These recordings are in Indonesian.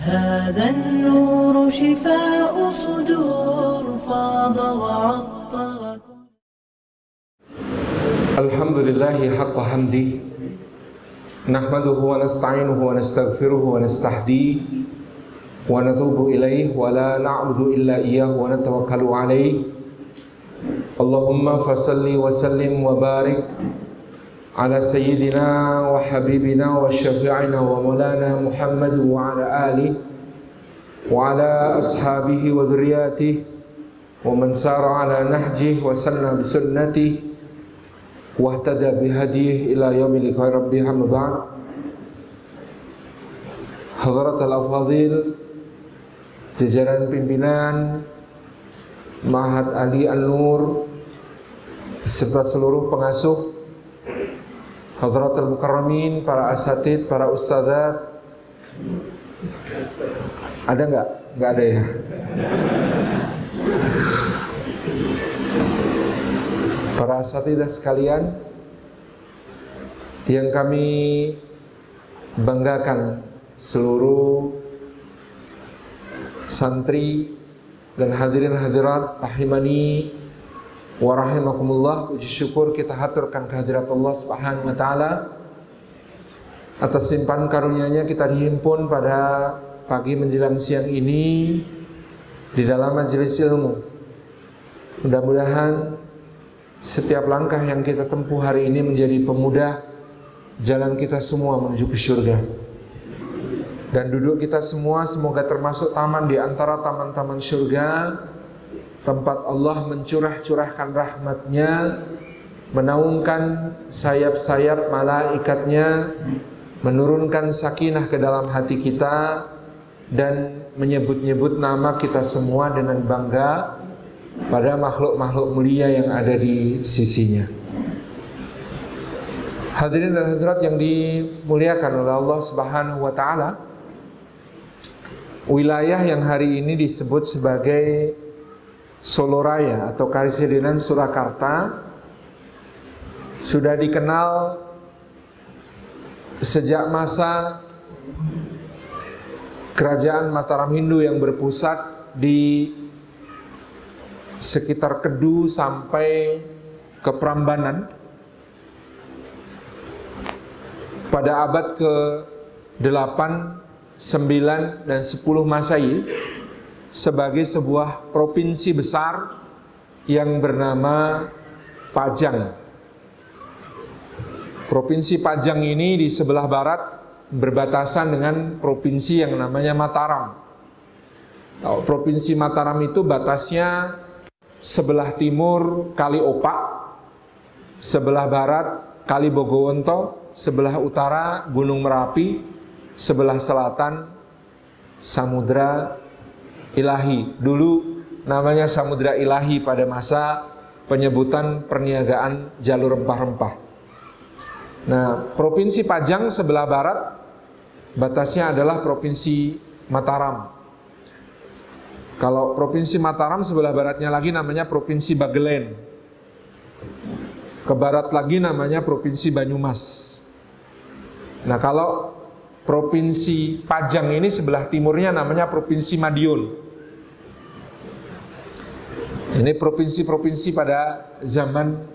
هذا النور شفاء صدور فاض وعطر. الحمد لله حق حمده نحمده ونستعينه ونستغفره ونستهديه ونتوب إليه ولا نعبد إلا إياه ونتوكل عليه. اللهم فصل وسلم وبارك على سيدنا وحبيبنا وشفيعنا ومولانا محمد وعلى آله وعلى أصحابه وذرياته ومن سار على نهجه وسن بسنته واهتدى بهديه إلى يوم لقاء ربه. أما بعد. Hadratul Afadhil, jajaran pimpinan Ma'had Ali An-Nur beserta seluruh pengasuh, Hadratul Mukarramin, para asatid, para ustadzat. Ada nggak? Nggak ada ya. Para asatidah sekalian yang kami banggakan, seluruh santri dan hadirin hadirat rahimani wa rahimakumullah, puji syukur kita haturkan kehadirat Allah Subhanahu wa taala atas limpahan karunia-Nya kita dihimpun pada pagi menjelang siang ini di dalam majelis ilmu. Mudah-mudahan setiap langkah yang kita tempuh hari ini menjadi pemudah jalan kita semua menuju ke surga. Dan duduk kita semua semoga termasuk taman di antara taman-taman surga, tempat Allah mencurah-curahkan rahmat-Nya, menaungkan sayap-sayap malaikatnya, menurunkan sakinah ke dalam hati kita, dan menyebut-nyebut nama kita semua dengan bangga pada makhluk-makhluk mulia yang ada di sisinya. Hadirin dan hadirat yang dimuliakan oleh Allah Subhanahu wa taala, wilayah yang hari ini disebut sebagai Solo Raya atau Karesidenan Surakarta sudah dikenal sejak masa Kerajaan Mataram Hindu yang berpusat di sekitar Kedu sampai ke Prambanan pada abad ke-8, 9, dan 10 Masehi sebagai sebuah provinsi besar yang bernama Pajang. Provinsi Pajang ini di sebelah barat berbatasan dengan provinsi yang namanya Mataram. Provinsi Mataram itu batasnya sebelah timur Kali Opak, sebelah barat Kali Bogowonto, sebelah utara Gunung Merapi, sebelah selatan Samudra Ilahi. Dulu namanya Samudra Ilahi pada masa penyebutan perniagaan jalur rempah-rempah. Nah, Provinsi Pajang sebelah barat batasnya adalah Provinsi Mataram. Kalau Provinsi Mataram sebelah baratnya lagi namanya Provinsi Bagelen. Ke barat lagi namanya Provinsi Banyumas. Nah, kalau Provinsi Pajang ini sebelah timurnya namanya Provinsi Madiun. Ini provinsi-provinsi pada zaman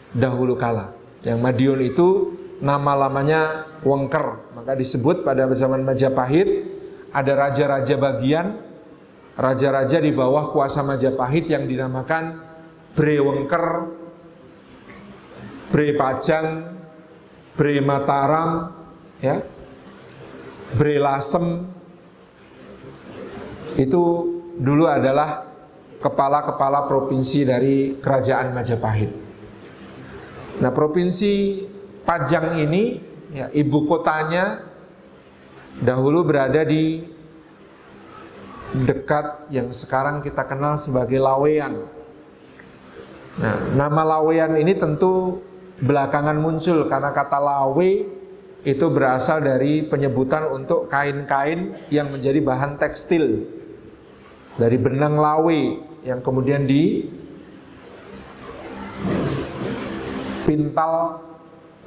dahulu kala. Yang Madiun itu nama-lamanya Wengker. Maka disebut pada zaman Majapahit ada raja-raja bagian, raja-raja di bawah kuasa Majapahit yang dinamakan Bre Wengker, Bre Pajang, Bre Mataram, ya, Bre Lasem. Itu dulu adalah kepala-kepala provinsi dari kerajaan Majapahit. Nah, provinsi Pajang ini, ya, ibu kotanya dahulu berada di dekat yang sekarang kita kenal sebagai Laweyan. Nah, nama Laweyan ini tentu belakangan muncul karena kata lawe itu berasal dari penyebutan untuk kain-kain yang menjadi bahan tekstil dari benang lawe yang kemudian dipintal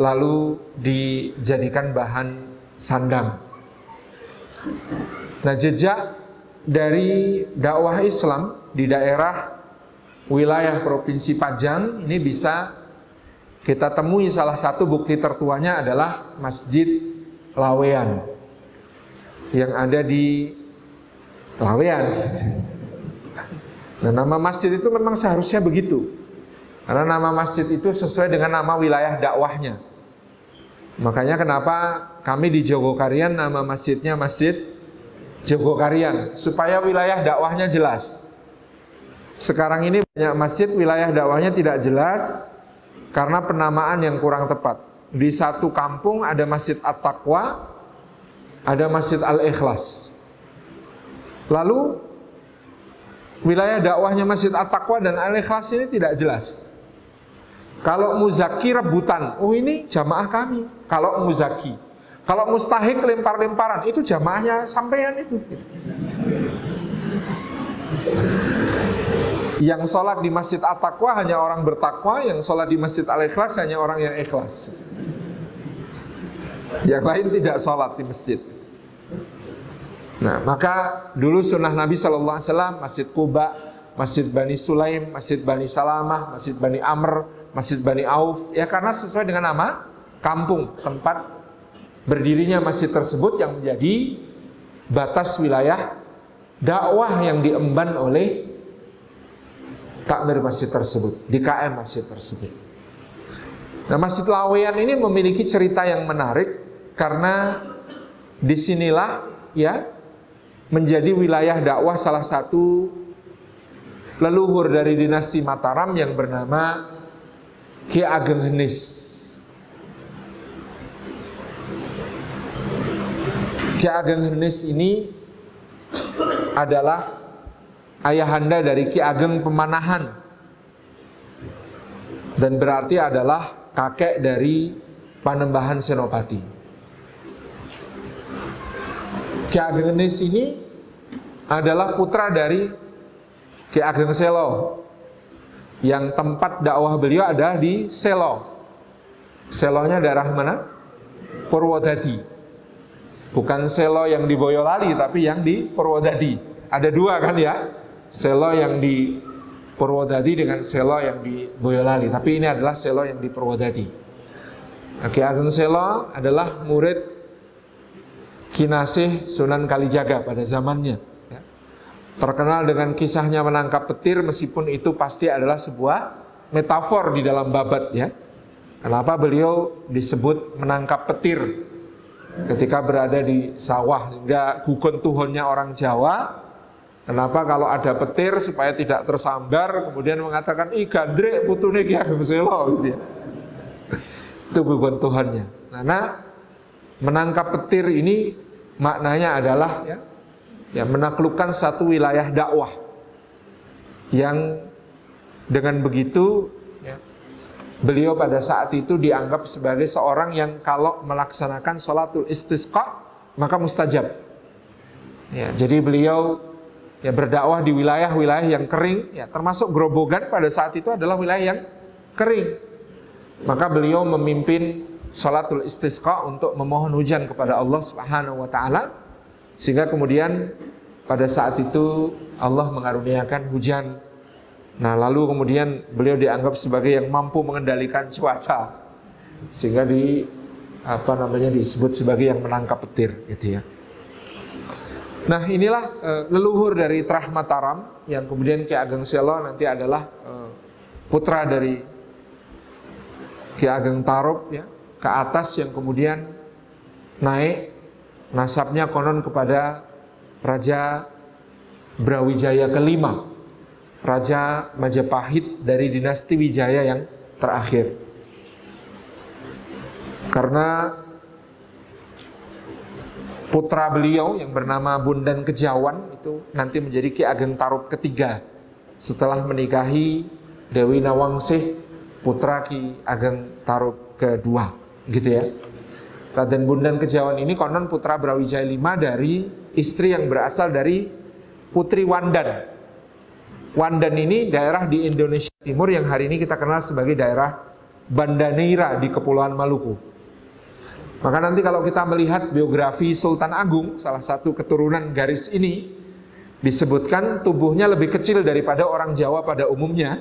lalu dijadikan bahan sandang. Nah, jejak dari dakwah Islam di daerah wilayah Provinsi Pajang ini bisa kita temui, salah satu bukti tertuanya adalah Masjid Laweyan yang ada di Laweyan. Nah, nama masjid itu memang seharusnya begitu, karena nama masjid itu sesuai dengan nama wilayah dakwahnya. Makanya kenapa kami di Jogokarian nama masjidnya Masjid Jogokarian, supaya wilayah dakwahnya jelas. Sekarang ini banyak masjid wilayah dakwahnya tidak jelas karena penamaan yang kurang tepat. Di satu kampung ada Masjid At-Taqwa, ada Masjid Al-Ikhlas. Lalu wilayah dakwahnya Masjid At-Taqwa dan Al-Ikhlas ini tidak jelas. Kalau muzaki rebutan, oh ini jamaah kami. Kalau muzaki, kalau mustahik lempar-lemparan, itu jamaahnya sampean itu. Yang sholat di Masjid At-Taqwa hanya orang bertakwa, yang sholat di Masjid Al-Ikhlas hanya orang yang ikhlas. Yang lain tidak sholat di masjid. Nah, maka dulu sunnah Nabi SAW, Masjid Quba, Masjid Bani Sulaim, Masjid Bani Salamah, Masjid Bani Amr, Masjid Bani Auf, ya karena sesuai dengan nama kampung, tempat berdirinya masjid tersebut yang menjadi batas wilayah dakwah yang diemban oleh takmir masjid tersebut, DKM masjid tersebut. Nah, Masjid Laweyan ini memiliki cerita yang menarik karena disinilah ya menjadi wilayah dakwah salah satu leluhur dari dinasti Mataram yang bernama Ki Ageng Henis. Ki Ageng Henis ini adalah ayahanda dari Ki Ageng Pemanahan dan berarti adalah kakek dari Panembahan Senopati. Ki Ageng Henis ini adalah putra dari Ki Ageng Selo, yang tempat dakwah beliau ada di Selo. Selonya daerah mana? Purwodadi. Bukan Selo yang di Boyolali, tapi yang di Purwodadi. Ada dua kan ya? Selo yang di Purwodadi dengan Selo yang di Boyolali. Tapi ini adalah Selo yang di Purwodadi. Ki Ageng Selo adalah murid Kinasih Sunan Kalijaga pada zamannya. Terkenal dengan kisahnya menangkap petir, meskipun itu pasti adalah sebuah metafor di dalam babat ya. Kenapa beliau disebut menangkap petir ketika berada di sawah, sehingga gugon tuhonnya orang Jawa. Kenapa kalau ada petir supaya tidak tersambar, kemudian mengatakan ih gandrek putune Ki Ageng Selo gitu ya. Itu gugon tuhonnya. Nah, menangkap petir ini maknanya adalah ya menaklukkan satu wilayah dakwah yang dengan begitu ya, beliau pada saat itu dianggap sebagai seorang yang kalau melaksanakan sholatul istisqa maka mustajab ya. Jadi beliau ya berdakwah di wilayah-wilayah yang kering ya, termasuk Grobogan pada saat itu adalah wilayah yang kering. Maka beliau memimpin sholatul istisqa untuk memohon hujan kepada Allah Subhanahu wa taala. Sehingga kemudian pada saat itu Allah mengaruniakan hujan. Nah, lalu kemudian beliau dianggap sebagai yang mampu mengendalikan cuaca. Sehingga disebut sebagai yang menangkap petir gitu ya. Nah, inilah leluhur dari Trah Mataram yang kemudian Ki Ageng Selo nanti adalah putra dari Ki Ageng Tarub ya, ke atas yang kemudian naik nasabnya konon kepada Raja Brawijaya kelima, Raja Majapahit dari dinasti Wijaya yang terakhir. Karena putra beliau yang bernama Bundan Kejawan itu nanti menjadi Ki Ageng Tarub ketiga setelah menikahi Dewi Nawangsih, putra Ki Ageng Tarub kedua, gitu ya. Raden Bundan Kejawan ini konon putra Brawijaya V dari istri yang berasal dari Putri Wandan. Wandan ini daerah di Indonesia Timur yang hari ini kita kenal sebagai daerah Banda Neira di Kepulauan Maluku. Maka nanti kalau kita melihat biografi Sultan Agung, salah satu keturunan garis ini, disebutkan tubuhnya lebih kecil daripada orang Jawa pada umumnya,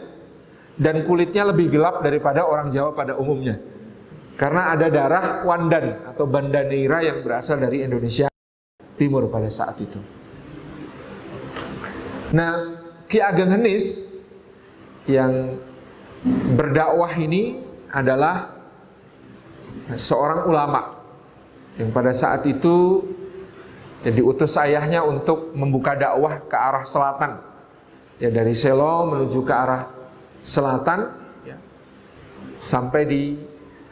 dan kulitnya lebih gelap daripada orang Jawa pada umumnya. Karena ada darah Wandan atau Banda Neira yang berasal dari Indonesia Timur pada saat itu. Nah, Ki Ageng Henis yang berdakwah ini adalah seorang ulama yang pada saat itu diutus ayahnya untuk membuka dakwah ke arah selatan, ya, dari Selo menuju ke arah selatan, ya, sampai di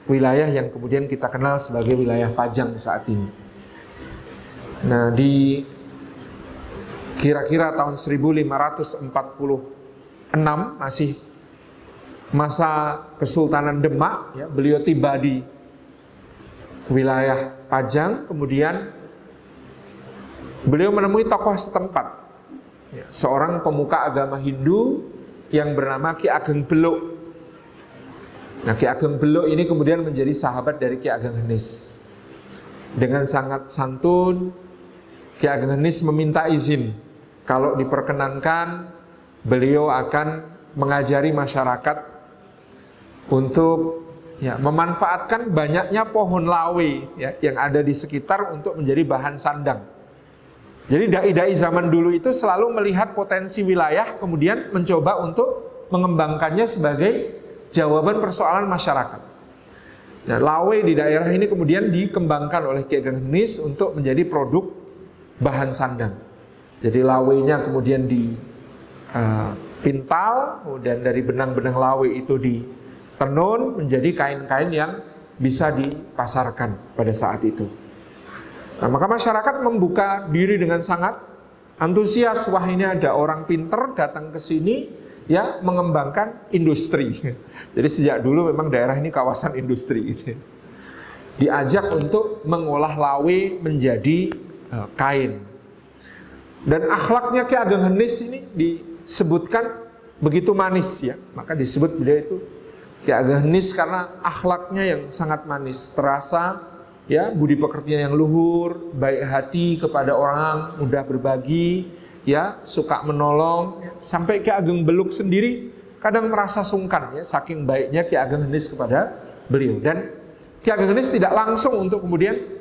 wilayah yang kemudian kita kenal sebagai wilayah Pajang saat ini. Nah, di kira-kira tahun 1546 masih masa Kesultanan Demak, ya, beliau tiba di wilayah Pajang, kemudian beliau menemui tokoh setempat, ya, seorang pemuka agama Hindu yang bernama Ki Ageng Beluk. Nah, Ki Ageng Beluk ini kemudian menjadi sahabat dari Ki Ageng Henis. Dengan sangat santun, Ki Ageng Henis meminta izin kalau diperkenankan beliau akan mengajari masyarakat untuk, ya, memanfaatkan banyaknya pohon lawe, ya, yang ada di sekitar untuk menjadi bahan sandang. Jadi dai-dai zaman dulu itu selalu melihat potensi wilayah, kemudian mencoba untuk mengembangkannya sebagai jawaban persoalan masyarakat. Nah, lawe di daerah ini kemudian dikembangkan oleh Ki Ageng Henis untuk menjadi produk bahan sandang. Jadi lawenya kemudian dipintal, kemudian dari benang-benang lawe itu ditenun menjadi kain-kain yang bisa dipasarkan pada saat itu. Nah, maka masyarakat membuka diri dengan sangat antusias. Wah, ini ada orang pinter datang ke sini, ya, mengembangkan industri. Jadi sejak dulu memang daerah ini kawasan industri. Diajak untuk mengolah lawe menjadi kain. Dan akhlaknya Ki Ageng Henis ini disebutkan begitu manis, ya. Maka disebut beliau itu Ki Ageng Henis karena akhlaknya yang sangat manis, terasa, ya, budi pekertinya yang luhur, baik hati kepada orang, mudah berbagi, ya, suka menolong, ya. Sampai Ki Ageng Beluk sendiri kadang merasa sungkan, ya, saking baiknya Ki Ageng Henis kepada beliau. Dan Ki Ageng Henis tidak langsung untuk kemudian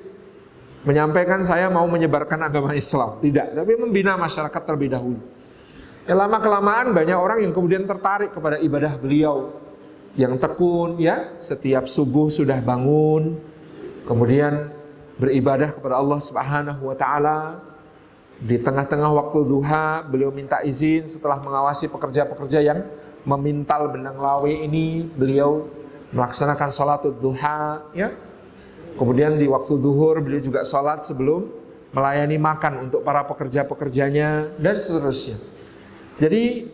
menyampaikan saya mau menyebarkan agama Islam, tidak, tapi membina masyarakat terlebih dahulu. Ya, lama-kelamaan banyak orang yang kemudian tertarik kepada ibadah beliau yang tekun, ya, setiap subuh sudah bangun, kemudian beribadah kepada Allah Subhanahu wa taala. Di tengah-tengah waktu duha, beliau minta izin setelah mengawasi pekerja-pekerja yang memintal benang lawe ini, beliau melaksanakan sholatul duha, ya. Kemudian di waktu zuhur beliau juga sholat sebelum melayani makan untuk para pekerja-pekerjanya, dan seterusnya. Jadi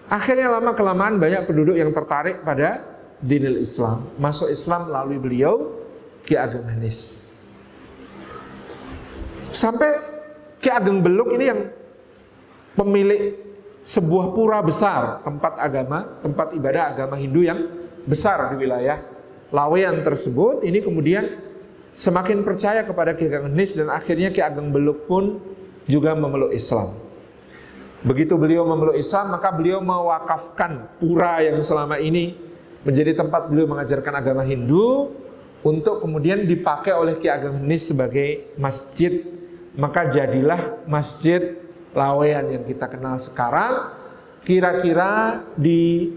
akhirnya lama-kelamaan banyak penduduk yang tertarik pada dinil Islam, masuk Islam melalui beliau Ki Ageng Henis. Sampai Ki Ageng Beluk ini yang pemilik sebuah pura besar, tempat agama, tempat ibadah agama Hindu yang besar di wilayah lawean tersebut, ini kemudian semakin percaya kepada Ki Ageng Henis, dan akhirnya Ki Ageng Beluk pun juga memeluk Islam. Begitu beliau memeluk Islam, maka beliau mewakafkan pura yang selama ini menjadi tempat beliau mengajarkan agama Hindu untuk kemudian dipakai oleh Ki Ageng Henis sebagai masjid. Maka jadilah Masjid Lawean yang kita kenal sekarang. Kira-kira di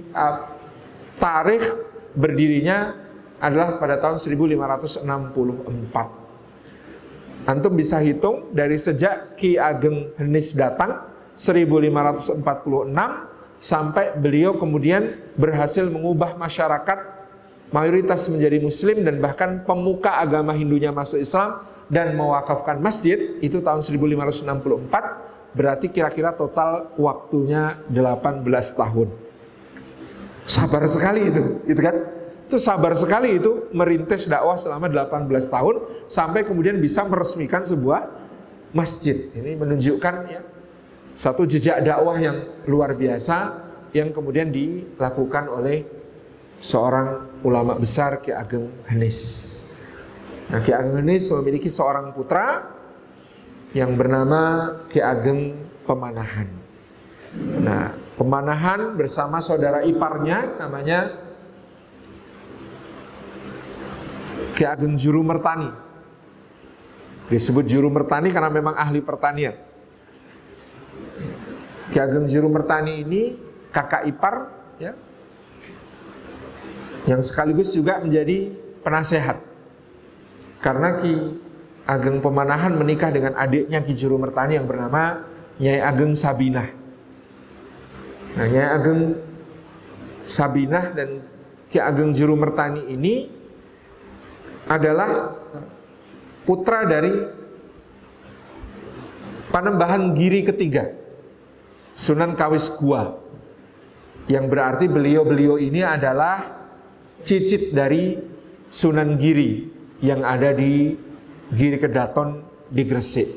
tarikh berdirinya adalah pada tahun 1564. Antum bisa hitung dari sejak Ki Ageng Henis datang 1546 sampai beliau kemudian berhasil mengubah masyarakat mayoritas menjadi muslim, dan bahkan pemuka agama Hindunya masuk Islam dan mewakafkan masjid, itu tahun 1564. Berarti kira-kira total waktunya 18 tahun. Sabar sekali itu kan? Itu sabar sekali itu merintis dakwah selama 18 tahun sampai kemudian bisa meresmikan sebuah masjid. Ini menunjukkan, ya, satu jejak dakwah yang luar biasa yang kemudian dilakukan oleh seorang ulama besar, Ki Ageng Henis. Nah, Ki Ageng Henis memiliki seorang putra yang bernama Ki Ageng Pemanahan. Nah, Pemanahan bersama saudara iparnya namanya Ki Ageng Jurumertani. Disebut Jurumertani karena memang ahli pertanian. Ki Ageng Jurumertani ini kakak ipar, ya, yang sekaligus juga menjadi penasehat. Karena Ki Ageng Pemanahan menikah dengan adiknya Ki Jurumertani yang bernama Nyai Ageng Sabinah. Nah, Nyai Ageng Sabinah dan Ki Ageng Jurumertani ini adalah putra dari Panembahan Giri ketiga, Sunan Kawis Gua, yang berarti beliau-beliau ini adalah cicit dari Sunan Giri yang ada di Giri Kedaton di Gresik.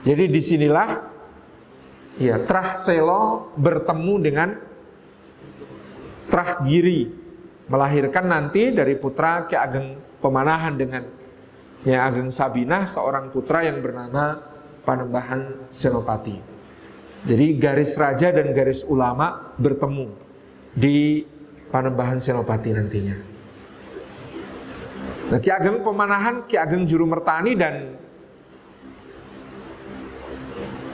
Jadi disinilah ya Trah Selo bertemu dengan Trah Giri, melahirkan nanti dari putra Ki Ageng Pemanahan dengan Nyai Ageng Sabinah seorang putra yang bernama Panembahan Senopati. Jadi garis raja dan garis ulama bertemu di Panembahan Senopati nantinya. Nah, Ki Ageng Pemanahan, Ki Ageng Jurumertani dan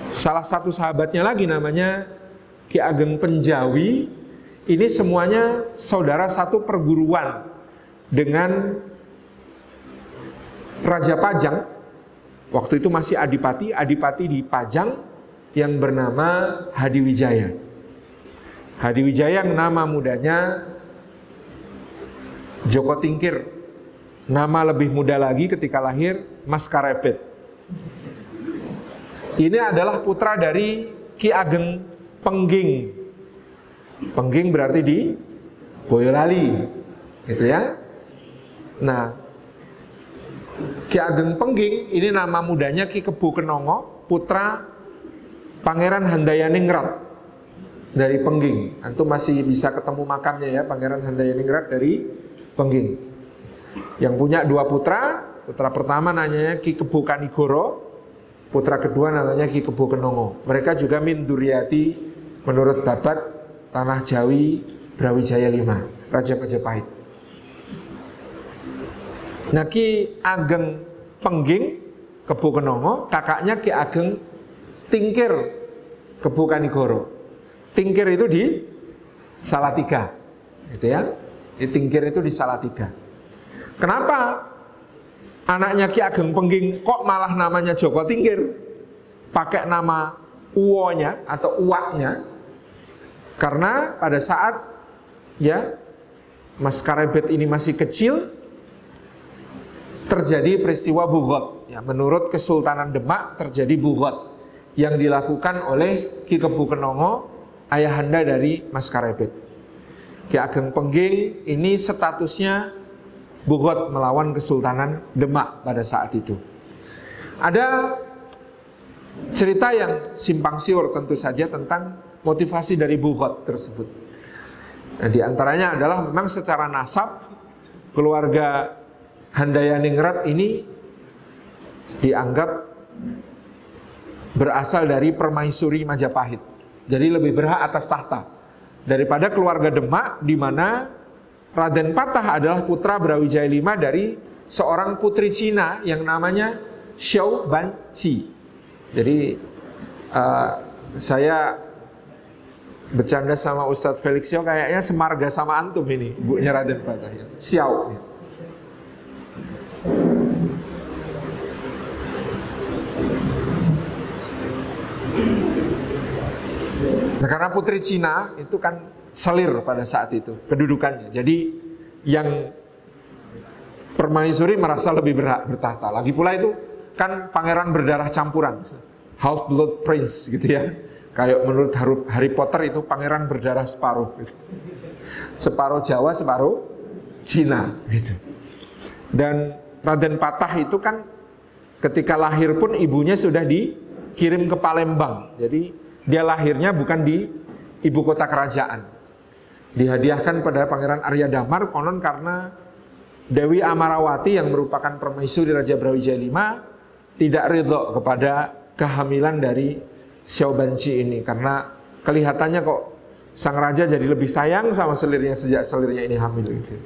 salah satu sahabatnya lagi namanya Ki Ageng Penjawi, ini semuanya saudara satu perguruan dengan Raja Pajang. Waktu itu masih adipati di Pajang yang bernama Hadiwijaya. Hadiwijaya yang nama mudanya Joko Tingkir. Nama lebih muda lagi ketika lahir Mas Karepet. Ini adalah putra dari Ki Ageng Pengging. Pengging berarti di Boyolali, gitu ya. Nah, Ki Ageng Pengging ini nama mudanya Ki Kebo Kenongo, putra Pangeran Handayaningrat dari Pengging. Antum masih bisa ketemu makamnya ya, Pangeran Handayaningrat dari Pengging. Yang punya dua putra, putra pertama namanya Ki Kebo Kanigoro, putra kedua namanya Ki Kebo Kenongo. Mereka juga min Duryati menurut Babat Tanah Jawi Brawijaya V, Raja Majapahit. Nah, Ki Ageng Pengging Kebo Kenongo, kakaknya Ki Ageng Tingkir Kebo Kanigoro. Tingkir itu di Salatiga, gitu ya. Di Tingkir itu di Salatiga. Kenapa anaknya Ki Ageng Pengging kok malah namanya Joko Tingkir? Pakai nama uwonya atau uwaknya. Karena pada saat ya Mas Karepet ini masih kecil, terjadi peristiwa Bughot. Ya, menurut Kesultanan Demak terjadi Bughot yang dilakukan oleh Ki Kebo Kenongo, ayahanda dari Mas Karepet. Ki Ageng Pengging ini statusnya Bughot melawan Kesultanan Demak pada saat itu. Ada cerita yang simpang siur tentu saja tentang motivasi dari Bughot tersebut. Nah, di antaranya adalah memang secara nasab keluarga Handayaningrat ini dianggap berasal dari permaisuri Majapahit. Jadi lebih berhak atas tahta daripada keluarga Demak, di mana Raden Patah adalah putra Brawijaya V dari seorang putri Cina yang namanya Xiao Banqi. Jadi saya bercanda sama Ustadz Felix Xiao, kayaknya semarga sama antum ini, ibunya Raden Patah ya. Xiao. Nah, karena putri Cina itu kan selir pada saat itu kedudukannya. Jadi yang permaisuri merasa lebih berhak bertahta. Lagi pula itu kan pangeran berdarah campuran, half blood prince gitu ya. Kayak menurut Harry Potter itu pangeran berdarah separuh gitu. Separuh Jawa, separuh Cina gitu. Dan Raden Patah itu kan ketika lahir pun ibunya sudah dikirim ke Palembang. Jadi dia lahirnya bukan di ibu kota kerajaan. Dihadiahkan pada Pangeran Arya Damar konon karena Dewi Amarawati yang merupakan permaisuri Raja Brawijaya V tidak ridho kepada kehamilan dari Xiaobanci ini, karena kelihatannya kok sang raja jadi lebih sayang sama selirnya sejak selirnya ini hamil gitu.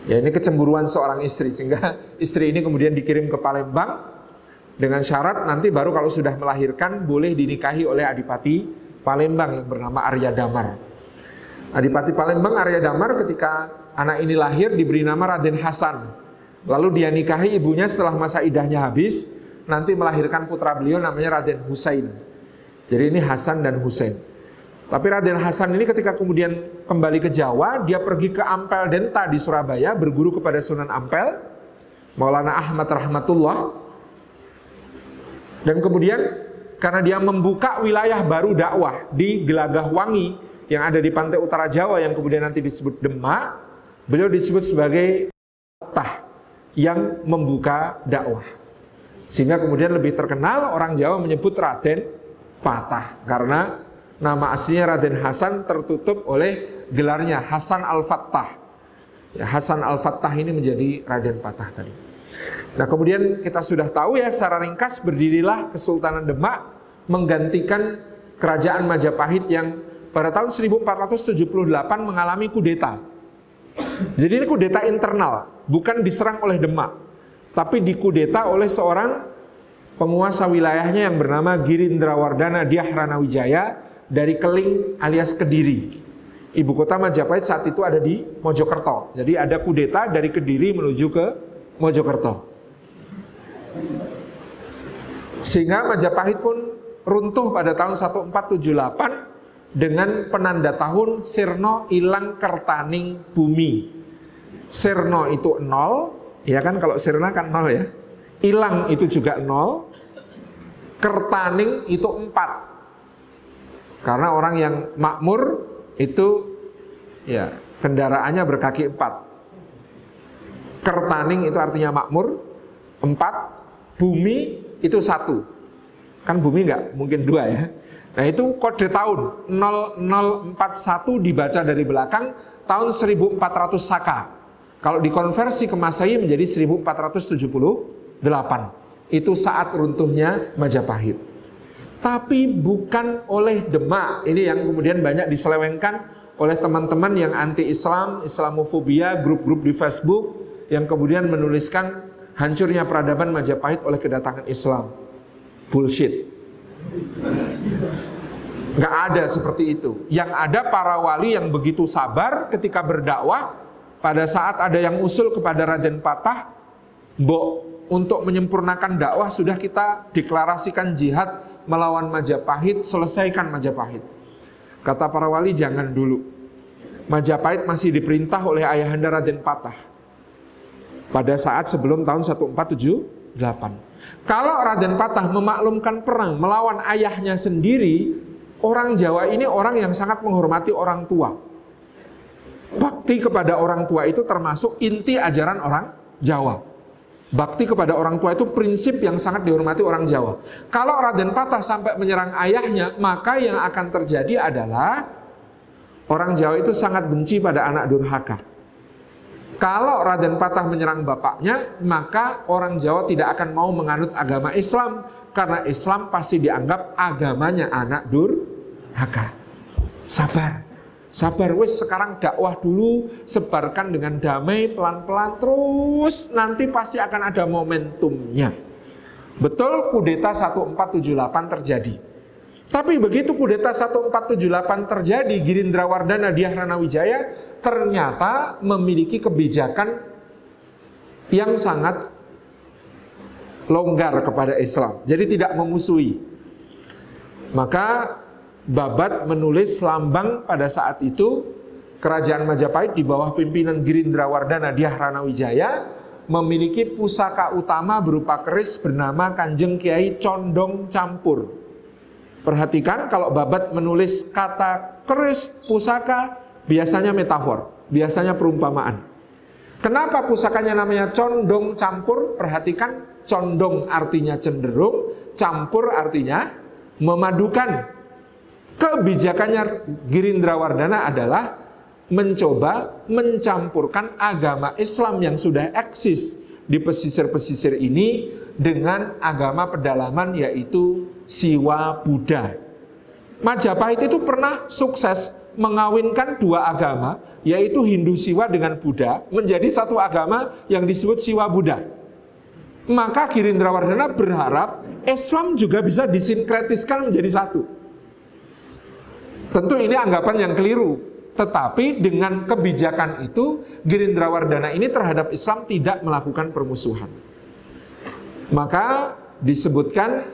Ya, ini kecemburuan seorang istri, sehingga istri ini kemudian dikirim ke Palembang dengan syarat nanti baru kalau sudah melahirkan boleh dinikahi oleh Adipati Palembang yang bernama Arya Damar. Adipati Palembang Arya Damar ketika anak ini lahir diberi nama Raden Hasan. Lalu dia nikahi ibunya setelah masa idahnya habis, nanti melahirkan putra beliau namanya Raden Husain. Jadi ini Hasan dan Husain. Tapi Raden Hasan ini ketika kemudian kembali ke Jawa, dia pergi ke Ampel Denta di Surabaya, berguru kepada Sunan Ampel, Maulana Ahmad Rahmatullah. Dan kemudian karena dia membuka wilayah baru dakwah di Gelagahwangi yang ada di pantai utara Jawa yang kemudian nanti disebut Demak, beliau disebut sebagai Patah yang membuka dakwah. Sehingga kemudian lebih terkenal orang Jawa menyebut Raden Patah, karena nama aslinya Raden Hasan tertutup oleh gelarnya Hasan Al-Fattah. Ya, Hasan Al-Fattah ini menjadi Raden Patah tadi. Nah, kemudian kita sudah tahu ya secara ringkas, berdirilah Kesultanan Demak menggantikan Kerajaan Majapahit yang pada tahun 1478 mengalami kudeta. Jadi ini kudeta internal, bukan diserang oleh Demak, tapi dikudeta oleh seorang penguasa wilayahnya yang bernama Girindrawardana Dyah Ranawijaya dari Keling alias Kediri. Ibu kota Majapahit saat itu ada di Mojokerto. Jadi ada kudeta dari Kediri menuju ke Mojokerto. Sehingga Majapahit pun runtuh pada tahun 1478 dengan penanda tahun Sirno ilang kertaning bumi. Sirno itu 0, ya kan, kalau Sirna kan 0 ya. Ilang itu juga 0. Kertaning itu 4. Karena orang yang makmur itu ya kendaraannya berkaki 4. Kertaning itu artinya makmur 4. Bumi itu 1. Kan bumi nggak mungkin 2 ya. Nah itu kode tahun 0041 dibaca dari belakang tahun 1400 Saka. Kalau dikonversi ke Masehi menjadi 1478. Itu saat runtuhnya Majapahit. Tapi bukan oleh Demak. Ini yang kemudian banyak diselewengkan oleh teman-teman yang anti-Islam, Islamofobia, grup-grup di Facebook yang kemudian menuliskan hancurnya peradaban Majapahit oleh kedatangan Islam. Bullshit. Nggak ada seperti itu. Yang ada para wali yang begitu sabar ketika berdakwah. Pada saat ada yang usul kepada Raden Patah, untuk menyempurnakan dakwah sudah kita deklarasikan jihad melawan Majapahit, selesaikan Majapahit. Kata para wali, jangan dulu. Majapahit masih diperintah oleh ayahanda Raden Patah pada saat sebelum tahun 1478. Kalau Raden Patah memaklumkan perang melawan ayahnya sendiri, orang Jawa ini orang yang sangat menghormati orang tua. Bakti kepada orang tua itu termasuk inti ajaran orang Jawa. Bakti kepada orang tua itu prinsip yang sangat dihormati orang Jawa. Kalau Raden Patah sampai menyerang ayahnya, maka yang akan terjadi adalah orang Jawa itu sangat benci pada anak durhaka. Kalau Raden Patah menyerang bapaknya, maka orang Jawa tidak akan mau menganut agama Islam, karena Islam pasti dianggap agamanya anak durhaka. Sabar. Sabar, wis sekarang dakwah dulu, sebarkan dengan damai, pelan-pelan, terus nanti pasti akan ada momentumnya. Betul, kudeta 1478 terjadi. Tapi begitu kudeta 1478 terjadi, Girindrawardana Dyah Ranawijaya ternyata memiliki kebijakan yang sangat longgar kepada Islam. Jadi tidak memusuhi. Maka Babat menulis lambang pada saat itu Kerajaan Majapahit di bawah pimpinan Girindrawardana Dyah Ranawijaya memiliki pusaka utama berupa keris bernama Kanjeng Kiai Condong Campur. Perhatikan kalau Babat menulis kata keris, pusaka, biasanya metafor, biasanya perumpamaan. Kenapa pusakanya namanya Condong Campur? Perhatikan, condong artinya cenderung, campur artinya memadukan. Kebijakannya Girindrawardana adalah mencoba mencampurkan agama Islam yang sudah eksis di pesisir-pesisir ini dengan agama pedalaman, yaitu Siwa Buddha. Majapahit itu pernah sukses mengawinkan dua agama, yaitu Hindu Siwa dengan Buddha, menjadi satu agama yang disebut Siwa Buddha. Maka Girindrawardhana berharap Islam juga bisa disinkretiskan menjadi satu. Tentu ini anggapan yang keliru, tetapi dengan kebijakan itu Girindrawardhana ini terhadap Islam tidak melakukan permusuhan. Maka disebutkan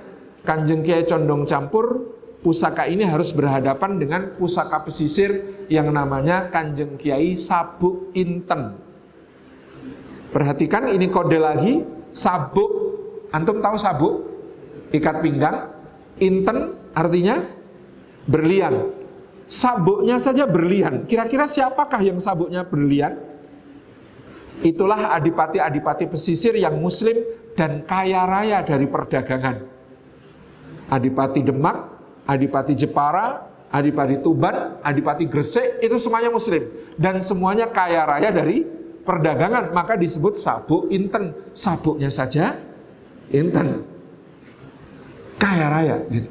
Kanjeng Kiai Condong Campur, pusaka ini harus berhadapan dengan pusaka pesisir yang namanya Kanjeng Kiai Sabuk Inten. Perhatikan, ini kode lagi, sabuk. Antum tahu sabuk? Ikat pinggang. Inten artinya berlian. Sabuknya saja berlian. Kira-kira siapakah yang sabuknya berlian? Itulah adipati-adipati pesisir yang muslim dan kaya raya dari perdagangan. Adipati Demak, Adipati Jepara, Adipati Tuban, Adipati Gresik, itu semuanya muslim. Dan semuanya kaya raya dari perdagangan. Maka disebut sabuk Inten. Sabuknya saja Inten. Kaya raya gitu.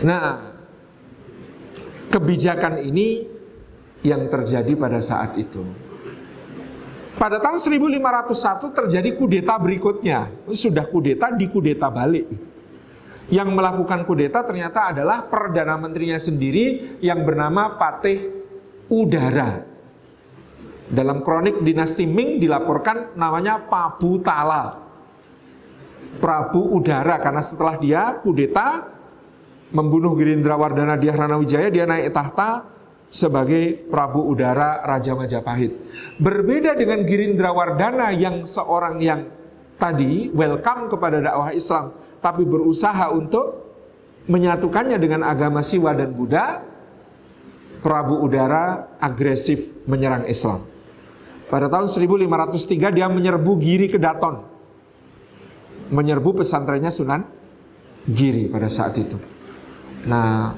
Nah, kebijakan ini yang terjadi pada saat itu. Pada tahun 1501 terjadi kudeta berikutnya. Sudah kudeta, dikudeta balik. Yang melakukan kudeta ternyata adalah Perdana Menterinya sendiri yang bernama Patih Udara. Dalam kronik dinasti Ming dilaporkan namanya Prabu Tala. Prabu Udara, karena setelah dia kudeta membunuh Girindrawardhana Dhyaranawijaya, dia naik tahta sebagai Prabu Udara Raja Majapahit. Berbeda dengan Girindrawardhana yang seorang yang tadi welcome kepada dakwah Islam, tapi berusaha untuk menyatukannya dengan agama Siwa dan Buddha, Prabu Udara agresif menyerang Islam. Pada tahun 1503 dia menyerbu Giri Kedaton, menyerbu pesantrennya Sunan Giri pada saat itu. Nah,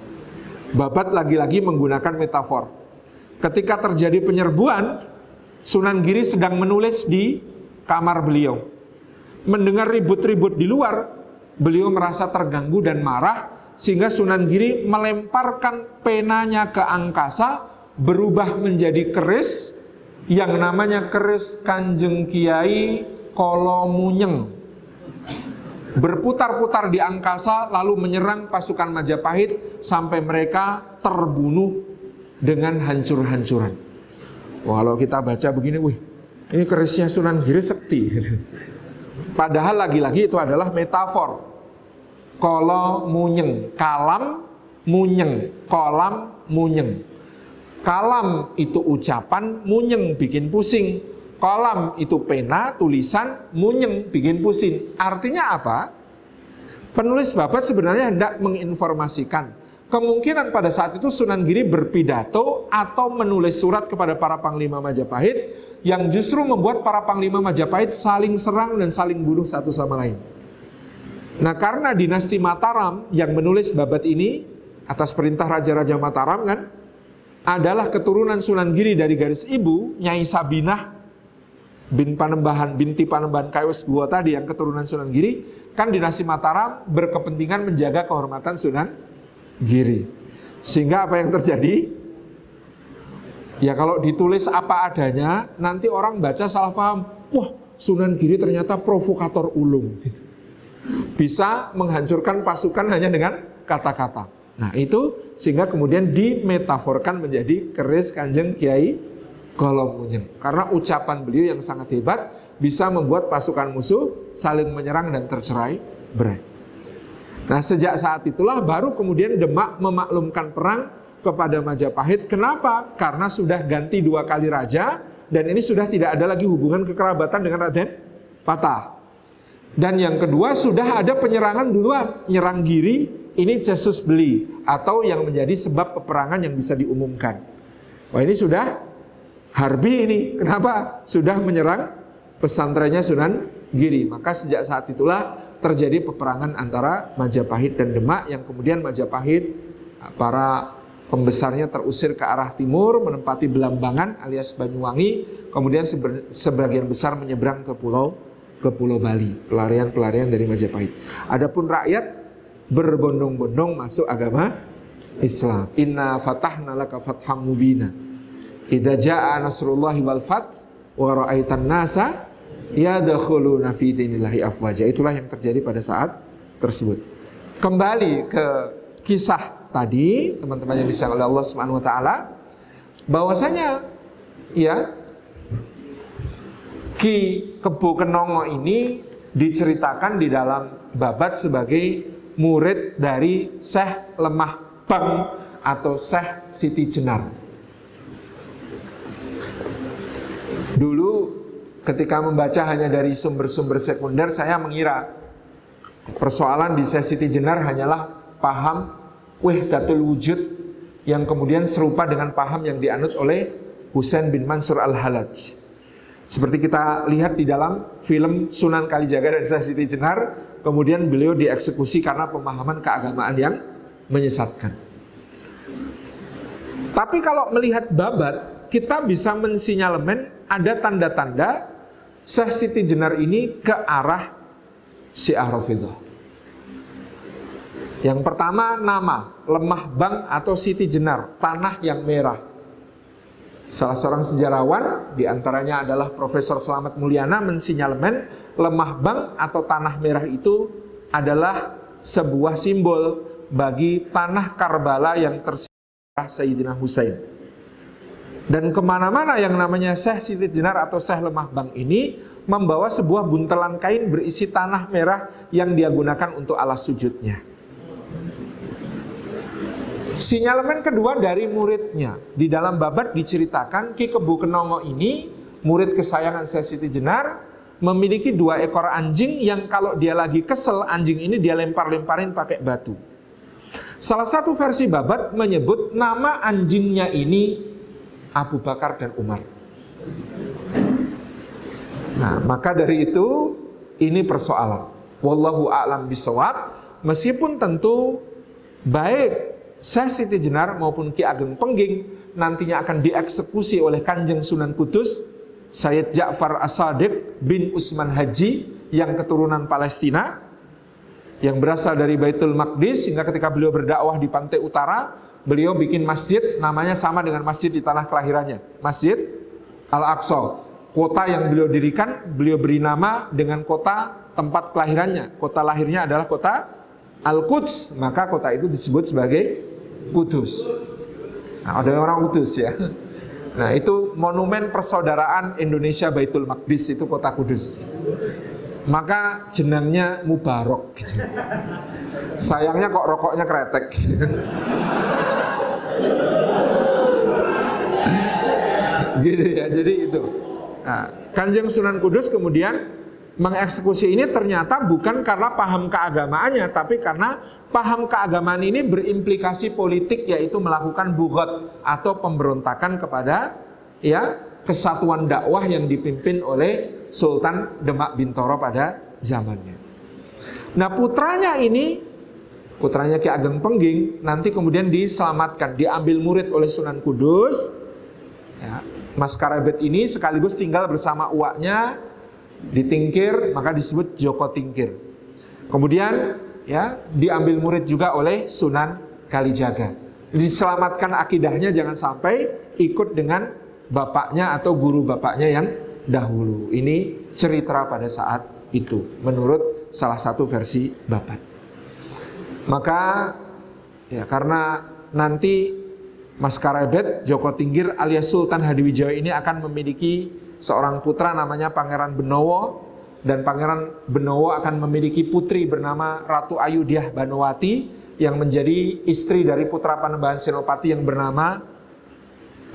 Babat lagi-lagi menggunakan metafor. Ketika terjadi penyerbuan, Sunan Giri sedang menulis di kamar beliau. Mendengar ribut-ribut di luar, beliau merasa terganggu dan marah, sehingga Sunan Giri melemparkan penanya ke angkasa, berubah menjadi keris, yang namanya keris Kanjeng Kiai Kolomunyeng. Berputar-putar di angkasa lalu menyerang pasukan Majapahit sampai mereka terbunuh dengan hancur-hancuran. Kalau kita baca begini, wih, ini kerisnya Sunan Giri sekti. Padahal lagi-lagi itu adalah metafor. Kolomunyeng, kalam, munyeng, kolam, munyeng. Kalam itu ucapan, munyeng bikin pusing. Kolam itu pena, tulisan, munyeng bikin pusing. Artinya apa? Penulis Babat sebenarnya hendak menginformasikan kemungkinan pada saat itu Sunan Giri berpidato atau menulis surat kepada para panglima Majapahit yang justru membuat para panglima Majapahit saling serang dan saling bunuh satu sama lain. Nah, karena dinasti Mataram yang menulis Babat ini atas perintah Raja-Raja Mataram kan adalah keturunan Sunan Giri dari garis ibu Nyai Sabinah binti Panembahan Kaiwes Guo tadi yang keturunan Sunan Giri, kan dinasti Mataram berkepentingan menjaga kehormatan Sunan Giri. Sehingga apa yang terjadi? Ya kalau ditulis apa adanya, nanti orang baca salah paham. Wah, Sunan Giri ternyata provokator ulung. Gitu. Bisa menghancurkan pasukan hanya dengan kata-kata. Nah itu sehingga kemudian dimetaforkan menjadi keris Kanjeng Kiai Kolomunyeng. Karena ucapan beliau yang sangat hebat bisa membuat pasukan musuh saling menyerang dan tercerai berai. Nah sejak saat itulah baru kemudian Demak memaklumkan perang kepada Majapahit. Kenapa? Karena sudah ganti 2 kali raja dan ini sudah tidak ada lagi hubungan kekerabatan dengan Raden Patah. Dan yang kedua sudah ada penyerangan duluan, nyerang Giri, ini casus belli atau yang menjadi sebab peperangan yang bisa diumumkan. Wah ini sudah Harbi ini, kenapa? Sudah menyerang pesantrennya Sunan Giri. Maka sejak saat itulah terjadi peperangan antara Majapahit dan Demak yang kemudian Majapahit, para Pembesarnya terusir ke arah timur, menempati Belambangan alias Banyuwangi, kemudian sebagian besar menyeberang ke Pulau Bali, pelarian-pelarian dari Majapahit. Adapun rakyat berbondong-bondong masuk agama Islam. Inna fatahna laka fatham mubina. Idza jaa nasrullahi wal fath wa ra'aitan nasa yadkhuluna fi dinillahi afwaja. Itulah yang terjadi pada saat tersebut. Kembali ke kisah tadi, teman-teman yang disayang oleh Allah Subhanahu wa taala, bahwasanya ya Ki Kebo Kenongo ini diceritakan di dalam Babat sebagai murid dari Syekh Lemah Bang atau Syekh Siti Jenar. Dulu ketika membaca hanya dari sumber-sumber sekunder, saya mengira persoalan di Syekh Siti Jenar hanyalah paham wahdatul wujud yang kemudian serupa dengan paham yang dianut oleh Husain bin Mansur Al-Halaj. Seperti kita lihat di dalam film Sunan Kalijaga dan Syekh Siti Jenar, kemudian beliau dieksekusi karena pemahaman keagamaan yang menyesatkan. Tapi kalau melihat Babat, kita bisa mensinyalemen ada tanda-tanda Syekh Siti Jenar ini ke arah Syiah Rafidhah. Yang pertama, nama Lemah Bang atau Siti Jenar, tanah yang merah. Salah seorang sejarawan, diantaranya adalah Profesor Slamet Mulyana, mensinyalemen Lemah Bang atau tanah merah itu adalah sebuah simbol bagi tanah Karbala yang tersisa Sayyidina Husain. Dan kemana-mana yang namanya Syekh Siti Jenar atau Syekh Lemah Bang ini membawa sebuah buntelan kain berisi tanah merah yang dia gunakan untuk alas sujudnya. Sinyalemen kedua dari muridnya. Di dalam Babat diceritakan Ki Kebo Kenongo ini, murid kesayangan Syekh Siti Jenar, memiliki 2 ekor anjing yang kalau dia lagi kesel, anjing ini dia lempar-lemparin pakai batu. Salah satu versi Babat menyebut nama anjingnya ini Abu Bakar dan Umar. Nah, maka dari itu ini persoalan. Wallahu a'lam bishawab. Meskipun tentu baik Syekh Siti Jenar maupun Ki Ageng Pengging nantinya akan dieksekusi oleh Kanjeng Sunan Kudus Sayyid Ja'far As-Sadiq bin Utsman Haji yang keturunan Palestina, yang berasal dari Baitul Maqdis, sehingga ketika beliau berdakwah di pantai utara, beliau bikin masjid namanya sama dengan masjid di tanah kelahirannya, Masjid Al-Aqsa. Kota yang beliau dirikan, beliau beri nama dengan kota tempat kelahirannya. Kota lahirnya adalah kota Al-Quds, maka kota itu disebut sebagai Kudus. Nah, ada orang Kudus ya. Nah, itu monumen persaudaraan Indonesia Baitul Maqdis, itu kota Kudus. Maka jenangnya Mubarak gitu. Sayangnya kok rokoknya kretek. Gitu ya, jadi itu. Nah, Kanjeng Sunan Kudus kemudian mengeksekusi ini ternyata bukan karena paham keagamaannya, tapi karena paham keagamaan ini berimplikasi politik, yaitu melakukan bughat atau pemberontakan kepada ya kesatuan dakwah yang dipimpin oleh Sultan Demak Bintoro pada zamannya. Nah, putranya Ki Ageng Pengging nanti kemudian diselamatkan, diambil murid oleh Sunan Kudus. Ya, Mas Karabet ini sekaligus tinggal bersama uaknya di Tingkir, maka disebut Joko Tingkir. Kemudian ya diambil murid juga oleh Sunan Kalijaga. Diselamatkan akidahnya, jangan sampai ikut dengan bapaknya atau guru bapaknya yang dahulu. Ini cerita pada saat itu menurut salah satu versi Babat. Maka ya karena nanti Mas Karabet Joko Tingkir alias Sultan Hadiwijaya ini akan memiliki seorang putra namanya Pangeran Benowo, dan Pangeran Benowo akan memiliki putri bernama Ratu Ayudyah Banowati yang menjadi istri dari putra Panembahan Senopati yang bernama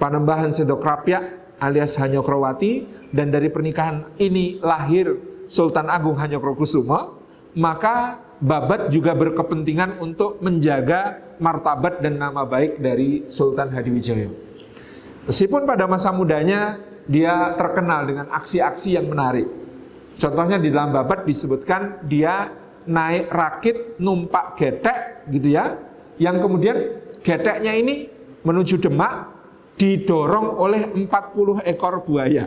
Panembahan Sedokrapyak alias Hanyokrowati, dan dari pernikahan ini lahir Sultan Agung Hanyokrokusumo. Maka Babat juga berkepentingan untuk menjaga martabat dan nama baik dari Sultan Hadiwijaya. Meskipun pada masa mudanya dia terkenal dengan aksi-aksi yang menarik. Contohnya di dalam Babat disebutkan dia naik rakit numpak getek gitu ya, yang kemudian geteknya ini menuju Demak didorong oleh 40 ekor buaya.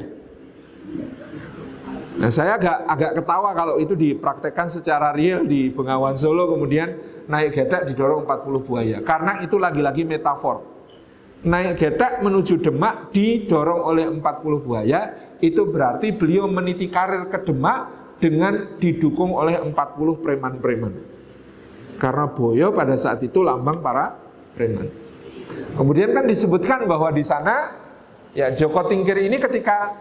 Nah, saya agak ketawa kalau itu dipraktekkan secara real di Bengawan Solo, kemudian naik gedak didorong 40 buaya. Karena itu lagi-lagi metafor. Naik gedak menuju Demak didorong oleh 40 buaya, itu berarti beliau meniti karir ke Demak dengan didukung oleh 40 preman-preman. Karena boyo pada saat itu lambang para preman. Kemudian kan disebutkan bahwa di sana ya Joko Tingkir ini ketika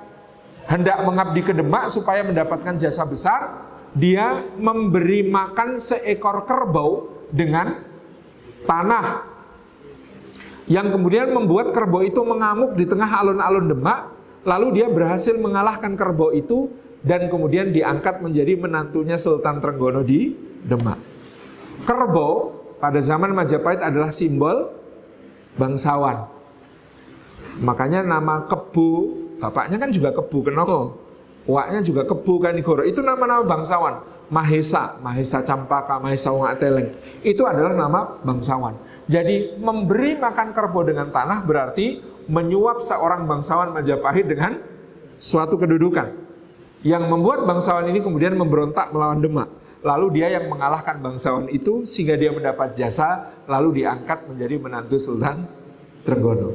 hendak mengabdi ke Demak supaya mendapatkan jasa besar, dia memberi makan seekor kerbau dengan tanah, yang kemudian membuat kerbau itu mengamuk di tengah alun-alun Demak. Lalu dia berhasil mengalahkan kerbau itu dan kemudian diangkat menjadi menantunya Sultan Trenggono di Demak. Kerbau pada zaman Majapahit adalah simbol bangsawan. Makanya nama Kebu, bapaknya kan juga Kebu Kenoko, uaknya juga Kebu Kanigoro. Itu nama-nama bangsawan. Mahesa, Mahesa Campaka, Mahesa Wong Ateleng. Itu adalah nama bangsawan. Jadi memberi makan kerbau dengan tanah berarti menyuap seorang bangsawan Majapahit dengan suatu kedudukan, yang membuat bangsawan ini kemudian memberontak melawan Demak. Lalu dia yang mengalahkan bangsawan itu sehingga dia mendapat jasa, lalu diangkat menjadi menantu Sultan Trenggono.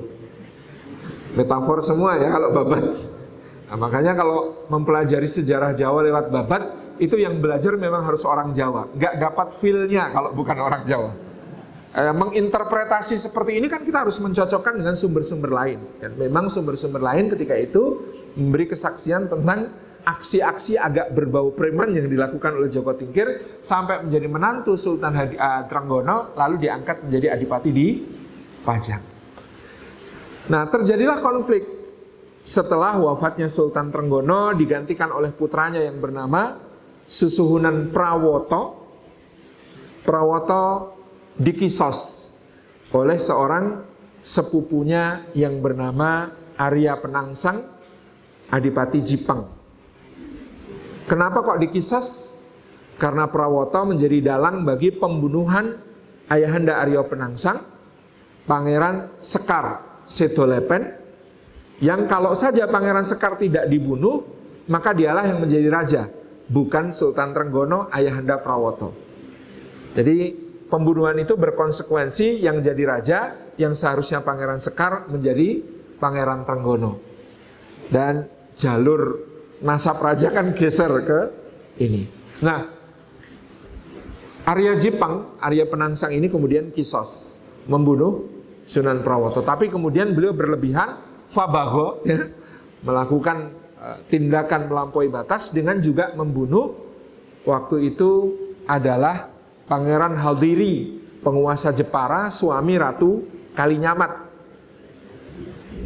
Metafor semua ya kalau Babat. Nah, makanya kalau mempelajari sejarah Jawa lewat Babat, itu yang belajar memang harus orang Jawa. Nggak dapat feel-nya kalau bukan orang Jawa. Menginterpretasi seperti ini kan kita harus mencocokkan dengan sumber-sumber lain. Dan memang sumber-sumber lain ketika itu memberi kesaksian tentang aksi-aksi agak berbau preman yang dilakukan oleh Joko Tingkir sampai menjadi menantu Sultan Trenggono, lalu diangkat menjadi adipati di Pajang. Nah, terjadilah konflik setelah wafatnya Sultan Trenggono, digantikan oleh putranya yang bernama Susuhunan Prawoto. Prawoto dikisos oleh seorang sepupunya yang bernama Arya Penangsang, Adipati Jipang. Kenapa kok dikisos? Karena Prawoto menjadi dalang bagi pembunuhan ayahanda Arya Penangsang, Pangeran Sekar Sedolepen, yang kalau saja Pangeran Sekar tidak dibunuh, maka dialah yang menjadi raja, bukan Sultan Trenggono, ayahanda Prawoto. Jadi pembunuhan itu berkonsekuensi yang jadi raja, yang seharusnya Pangeran Sekar menjadi Pangeran Trenggono. Dan jalur nasab raja kan geser ke ini. Nah, Arya Jipang, Arya Penangsang ini kemudian kisos, membunuh Sunan Prawoto. Tapi kemudian beliau berlebihan, fabago, ya, melakukan tindakan melampaui batas dengan juga membunuh waktu itu adalah Pangeran Haldiri, penguasa Jepara, suami Ratu Kalinyamat.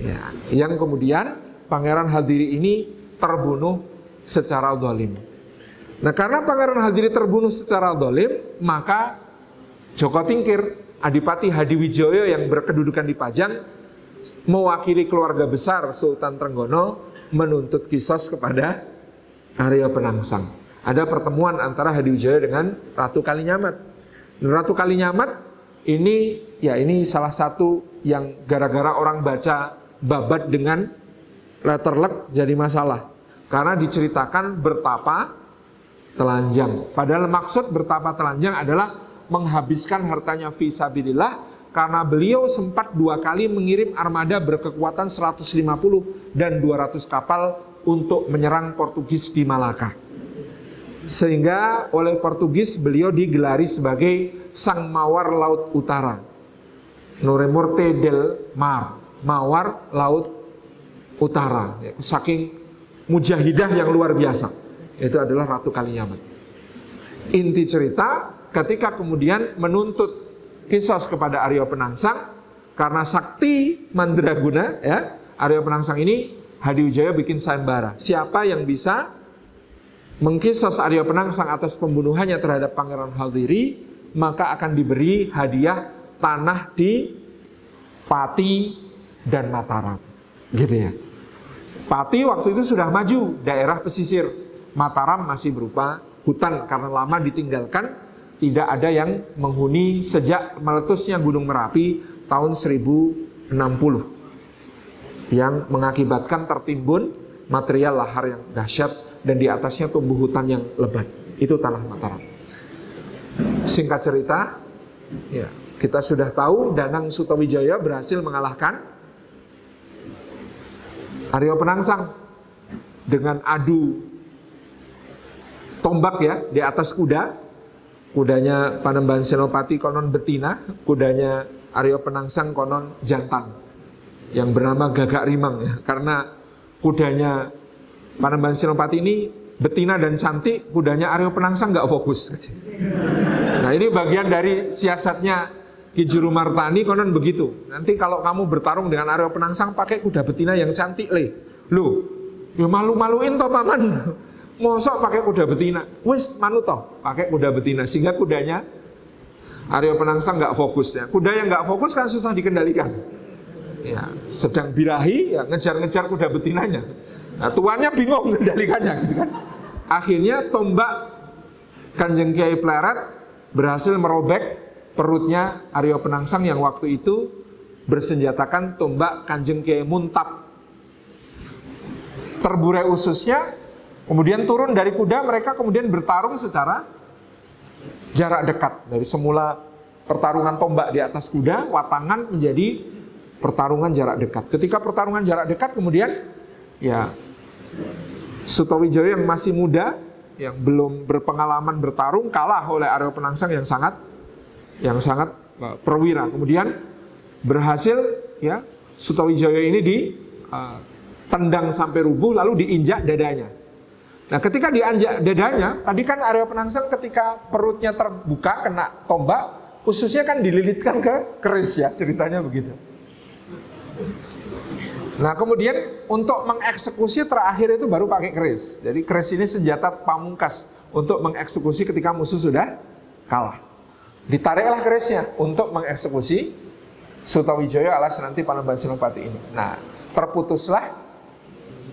Ya, yang kemudian Pangeran Haldiri ini terbunuh secara zalim. Nah, karena Pangeran Haldiri terbunuh secara zalim, maka Joko Tingkir, Adipati Hadiwijoyo yang berkedudukan di Pajang, mewakili keluarga besar Sultan Trenggono, menuntut kisos kepada Arya Penangsang. Ada pertemuan antara Hadiwijoyo dengan Ratu Kalinyamat. Ratu Kalinyamat ini, ya ini salah satu yang gara-gara orang baca Babat dengan letterlek jadi masalah. Karena diceritakan bertapa telanjang. Padahal maksud bertapa telanjang adalah menghabiskan hartanya fisabilillah, karena beliau sempat 2 kali mengirim armada berkekuatan 150 dan 200 kapal untuk menyerang Portugis di Malaka. Sehingga oleh Portugis beliau digelari sebagai Sang Mawar Laut Utara, Noremorte del Mar, Mawar Laut Utara. Saking mujahidah yang luar biasa. Itu adalah Ratu Kalinyamat. Inti cerita, ketika kemudian menuntut kisos kepada Arya Penangsang, karena sakti mandraguna, ya, Arya Penangsang ini Hadiwijoyo bikin sayembara. Siapa yang bisa mengkisos Arya Penangsang atas pembunuhannya terhadap Pangeran Haldiri, maka akan diberi hadiah tanah di Pati dan Mataram. Gitu ya. Pati waktu itu sudah maju, daerah pesisir. Mataram masih berupa hutan karena lama ditinggalkan, tidak ada yang menghuni sejak meletusnya Gunung Merapi tahun 1000 yang mengakibatkan tertimbun material lahar yang dahsyat dan di atasnya tumbuh hutan yang lebat. Itu tanah Mataram. Singkat cerita, ya, kita sudah tahu Danang Sutawijaya berhasil mengalahkan Aryo Penangsang dengan adu tombak ya di atas kuda. Kudanya Panembahan Senopati konon betina, kudanya Aryo Penangsang konon jantan yang bernama Gagak Rimang ya. Karena kudanya Panembahan Senopati ini betina dan cantik, kudanya Aryo Penangsang nggak fokus. Nah ini bagian dari siasatnya Ki Juru Martani konon begitu. Nanti kalau kamu bertarung dengan Aryo Penangsang pakai kuda betina yang cantik loh, ya malu-maluin toh paman. Mosok pakai kuda betina, wis manut toh pakai kuda betina sehingga kudanya Aryo Penangsang nggak fokus ya. Kuda yang nggak fokus kan susah dikendalikan. Ya, sedang birahi ya ngejar-ngejar kuda betinanya. Nah, tuannya bingung mengendalikannya gitu kan. Akhirnya tombak Kanjeng Kiai Pleret berhasil merobek perutnya Aryo Penangsang yang waktu itu bersenjatakan tombak Kanjeng Kiai Muntab. Terburai ususnya, kemudian turun dari kuda, mereka kemudian bertarung secara jarak dekat. Dari semula pertarungan tombak di atas kuda, watangan menjadi pertarungan jarak dekat. Ketika pertarungan jarak dekat kemudian ya Sutawijaya yang masih muda, yang belum berpengalaman bertarung, kalah oleh Aryo Penangsang yang sangat perwira. Kemudian berhasil ya Sutawijaya ini ditendang sampai rubuh lalu diinjak dadanya. Nah ketika diinjak dadanya, tadi kan Aryo Penangsang ketika perutnya terbuka kena tombak, ususnya kan dililitkan ke keris ya, ceritanya begitu. Nah kemudian untuk mengeksekusi terakhir itu baru pakai keris. Jadi keris ini senjata pamungkas untuk mengeksekusi ketika musuh sudah kalah. Ditariklah kerisnya untuk mengeksekusi Sutawijaya alias nanti Panembahan Senopati ini. Nah terputuslah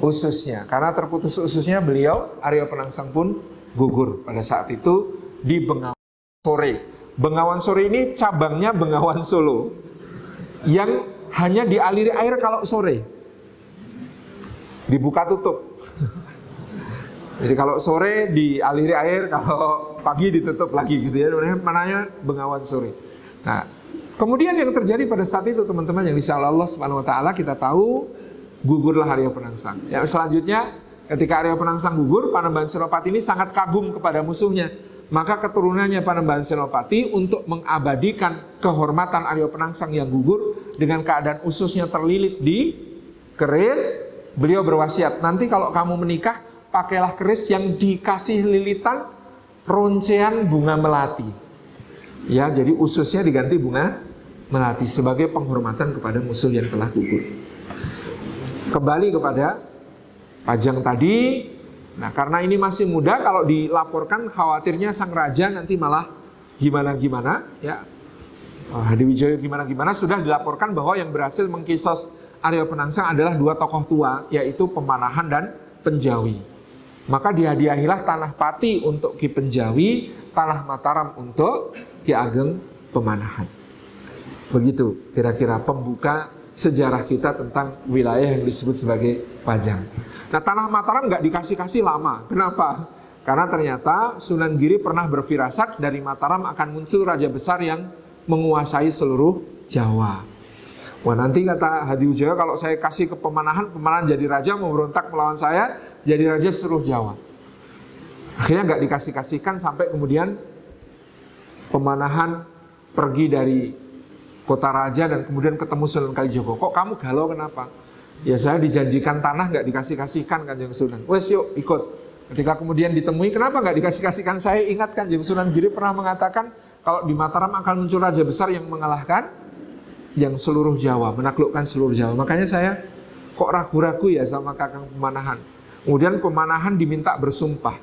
ususnya. Karena terputus ususnya beliau Aryo Penangsang pun gugur pada saat itu di Bengawan Sore. Bengawan Sore ini cabangnya Bengawan Solo yang hanya dialiri air kalau sore, dibuka tutup. Jadi kalau sore dialiri air, kalau pagi ditutup lagi gitu ya. Namanya Bengawan Sore. Nah, kemudian yang terjadi pada saat itu teman-teman yang disya Allah Subhanahu Wa Taala kita tahu gugurlah Aryo Penangsang. Yang selanjutnya ketika Aryo Penangsang gugur, Panembahan Senopati ini sangat kagum kepada musuhnya. Maka keturunannya Panembahan Senopati untuk mengabadikan kehormatan Aryo Penangsang yang gugur dengan keadaan ususnya terlilit di keris, beliau berwasiat, nanti kalau kamu menikah pakailah keris yang dikasih lilitan roncean bunga melati. Ya, jadi ususnya diganti bunga melati sebagai penghormatan kepada musuh yang telah gugur. Kembali kepada Pajang tadi. Nah karena ini masih muda, kalau dilaporkan khawatirnya sang raja nanti malah gimana-gimana ya. Hadiwijaya gimana-gimana, sudah dilaporkan bahwa yang berhasil mengkisos Aryo Penangsang adalah dua tokoh tua, yaitu Pemanahan dan Penjawi. Maka dihadiahilah tanah Pati untuk Ki Penjawi, tanah Mataram untuk Ki Ageng Pemanahan. Begitu kira-kira pembuka sejarah kita tentang wilayah yang disebut sebagai Pajang. Nah tanah Mataram nggak dikasih-kasih lama. Kenapa? Karena ternyata Sunan Giri pernah berfirasat dari Mataram akan muncul raja besar yang menguasai seluruh Jawa. Wah nanti kata Hadiwijaya kalau saya kasih ke Pemanahan, Pemanahan jadi raja mau berontak melawan saya, jadi raja seluruh Jawa. Akhirnya nggak dikasih-kasihkan sampai kemudian Pemanahan pergi dari kota raja dan kemudian ketemu Sunan Kalijogo. Kok kamu galau kenapa? Ya saya dijanjikan tanah nggak dikasih-kasihkan Kanjeng Sunan. Wes yuk ikut. Ketika kemudian ditemui, kenapa nggak dikasih-kasihkan? Saya ingat Kanjeng Sunan Giri pernah mengatakan kalau di Mataram akan muncul raja besar yang mengalahkan yang seluruh Jawa, menaklukkan seluruh Jawa. Makanya saya kok ragu-ragu ya sama Kakang Pemanahan. Kemudian Pemanahan diminta bersumpah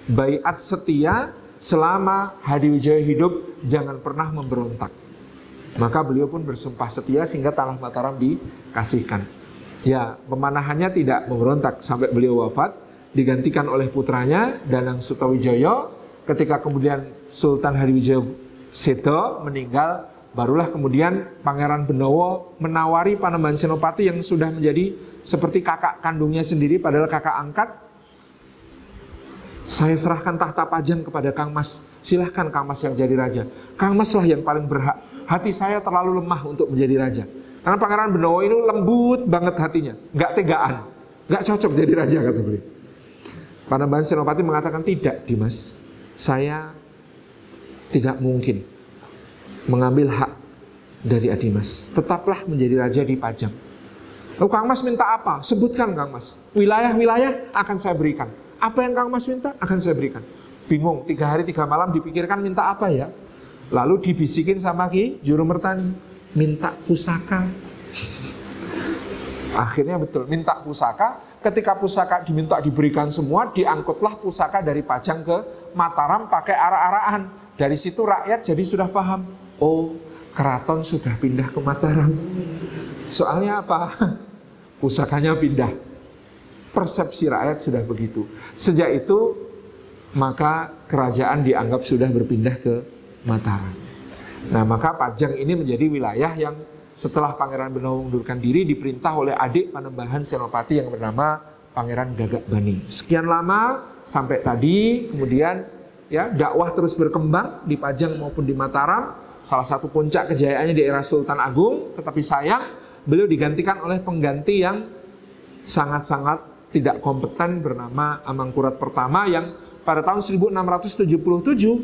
baiat setia selama Hadiwijaya hidup, jangan pernah memberontak. Maka beliau pun bersumpah setia sehingga tanah Mataram dikasihkan. Ya, Pemanahannya tidak memberontak sampai beliau wafat, digantikan oleh putranya Danang Sutawijaya. Ketika kemudian Sultan Hadiwijaya Sedo meninggal, barulah kemudian Pangeran Benowo menawari Panembahan Senopati yang sudah menjadi seperti kakak kandungnya sendiri, padahal kakak angkat. Saya serahkan tahta Pajang kepada Kang Mas. Silahkan Kang Mas yang jadi raja. Kang Mas lah yang paling berhak. Hati saya terlalu lemah untuk menjadi raja. Karena Pangeran Benowo ini lembut banget hatinya. Nggak tegaan. Nggak cocok jadi raja, kata beliau. Panembahan Senopati mengatakan, tidak Dimas. Saya tidak mungkin mengambil hak dari Adimas. Tetaplah menjadi raja di Pajang. Lalu Kang Mas minta apa? Sebutkan Kang Mas. Wilayah-wilayah akan saya berikan. Apa yang Kang Mas minta akan saya berikan. Bingung, 3 hari 3 malam dipikirkan minta apa ya. Lalu dibisikin sama Ki Jurumertani, minta pusaka. Akhirnya betul, minta pusaka. Ketika pusaka diminta diberikan semua, diangkutlah pusaka dari Pajang ke Mataram pakai arak-arakan. Dari situ rakyat jadi sudah paham. Oh, keraton sudah pindah ke Mataram. Soalnya apa? Pusakanya pindah. Persepsi rakyat sudah begitu. Sejak itu, maka kerajaan dianggap sudah berpindah ke Mataram. Nah, maka Pajang ini menjadi wilayah yang setelah Pangeran Benowo mengundurkan diri diperintah oleh adik Panembahan Senopati yang bernama Pangeran Gagak Bani. Sekian lama sampai tadi, kemudian ya dakwah terus berkembang di Pajang maupun di Mataram. Salah satu puncak kejayaannya di era Sultan Agung, tetapi sayang beliau digantikan oleh pengganti yang sangat-sangat tidak kompeten bernama Amangkurat Pertama yang pada tahun 1677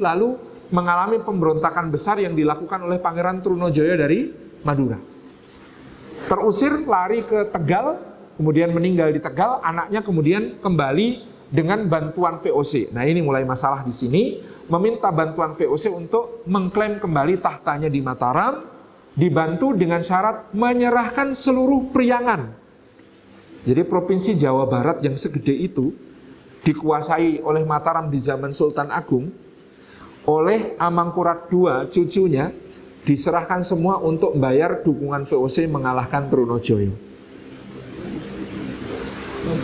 lalu mengalami pemberontakan besar yang dilakukan oleh Pangeran Trunojoyo dari Madura. Terusir lari ke Tegal, kemudian meninggal di Tegal, anaknya kemudian kembali dengan bantuan VOC. Nah, ini mulai masalah di sini, meminta bantuan VOC untuk mengklaim kembali tahtanya di Mataram, dibantu dengan syarat menyerahkan seluruh priangan. Jadi provinsi Jawa Barat yang segede itu dikuasai oleh Mataram di zaman Sultan Agung, oleh Amangkurat II cucunya diserahkan semua untuk membayar dukungan VOC mengalahkan Trunojoyo.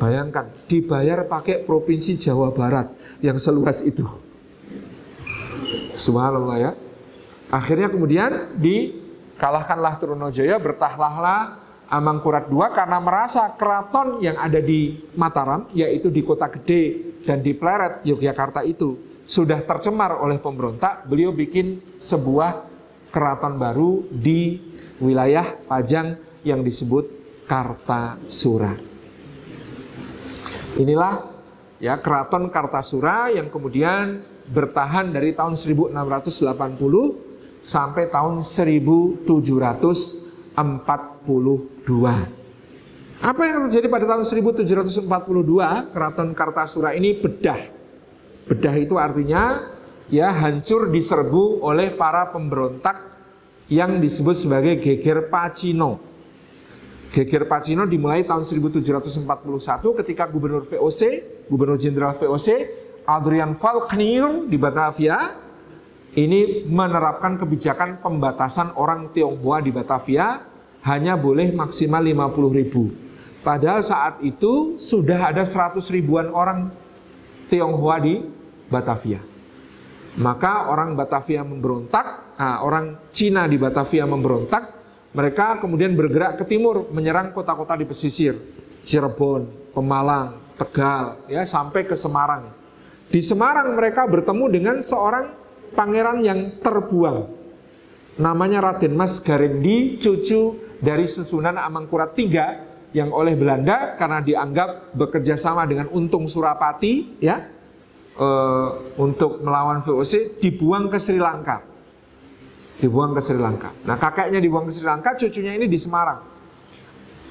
Bayangkan, dibayar pakai provinsi Jawa Barat yang seluas itu. Subhanallah ya. Akhirnya kemudian dikalahkanlah Trunojoyo, bertahlahlah Amangkurat II karena merasa keraton yang ada di Mataram, yaitu di Kota Gede dan di Pleret, Yogyakarta itu sudah tercemar oleh pemberontak. Beliau bikin sebuah keraton baru di wilayah Pajang yang disebut Kartasura. Inilah ya keraton Kartasura yang kemudian bertahan dari tahun 1680 sampai tahun 1742. Apa yang terjadi pada tahun 1742? Keraton Kartasura ini bedah. Bedah itu artinya ya hancur diserbu oleh para pemberontak yang disebut sebagai Geger Pacino. Geger Pacino dimulai tahun 1741 ketika Gubernur VOC, Gubernur Jenderal VOC Adrian Falknier di Batavia ini menerapkan kebijakan pembatasan orang Tionghoa di Batavia hanya boleh maksimal 50.000. Padahal saat itu sudah ada 100 ribuan orang Tionghoa di Batavia. Maka orang Batavia memberontak, orang Cina di Batavia memberontak, mereka kemudian bergerak ke timur menyerang kota-kota di pesisir, Cirebon, Pemalang, Tegal, ya sampai ke Semarang. Di Semarang mereka bertemu dengan seorang pangeran yang terbuang. Namanya Raden Mas Garendi, cucu dari Susunan Amangkurat III yang oleh Belanda karena dianggap bekerja sama dengan Untung Surapati ya untuk melawan VOC dibuang ke Sri Lanka. Dibuang ke Sri Lanka. Nah, kakeknya dibuang ke Sri Lanka, cucunya ini di Semarang.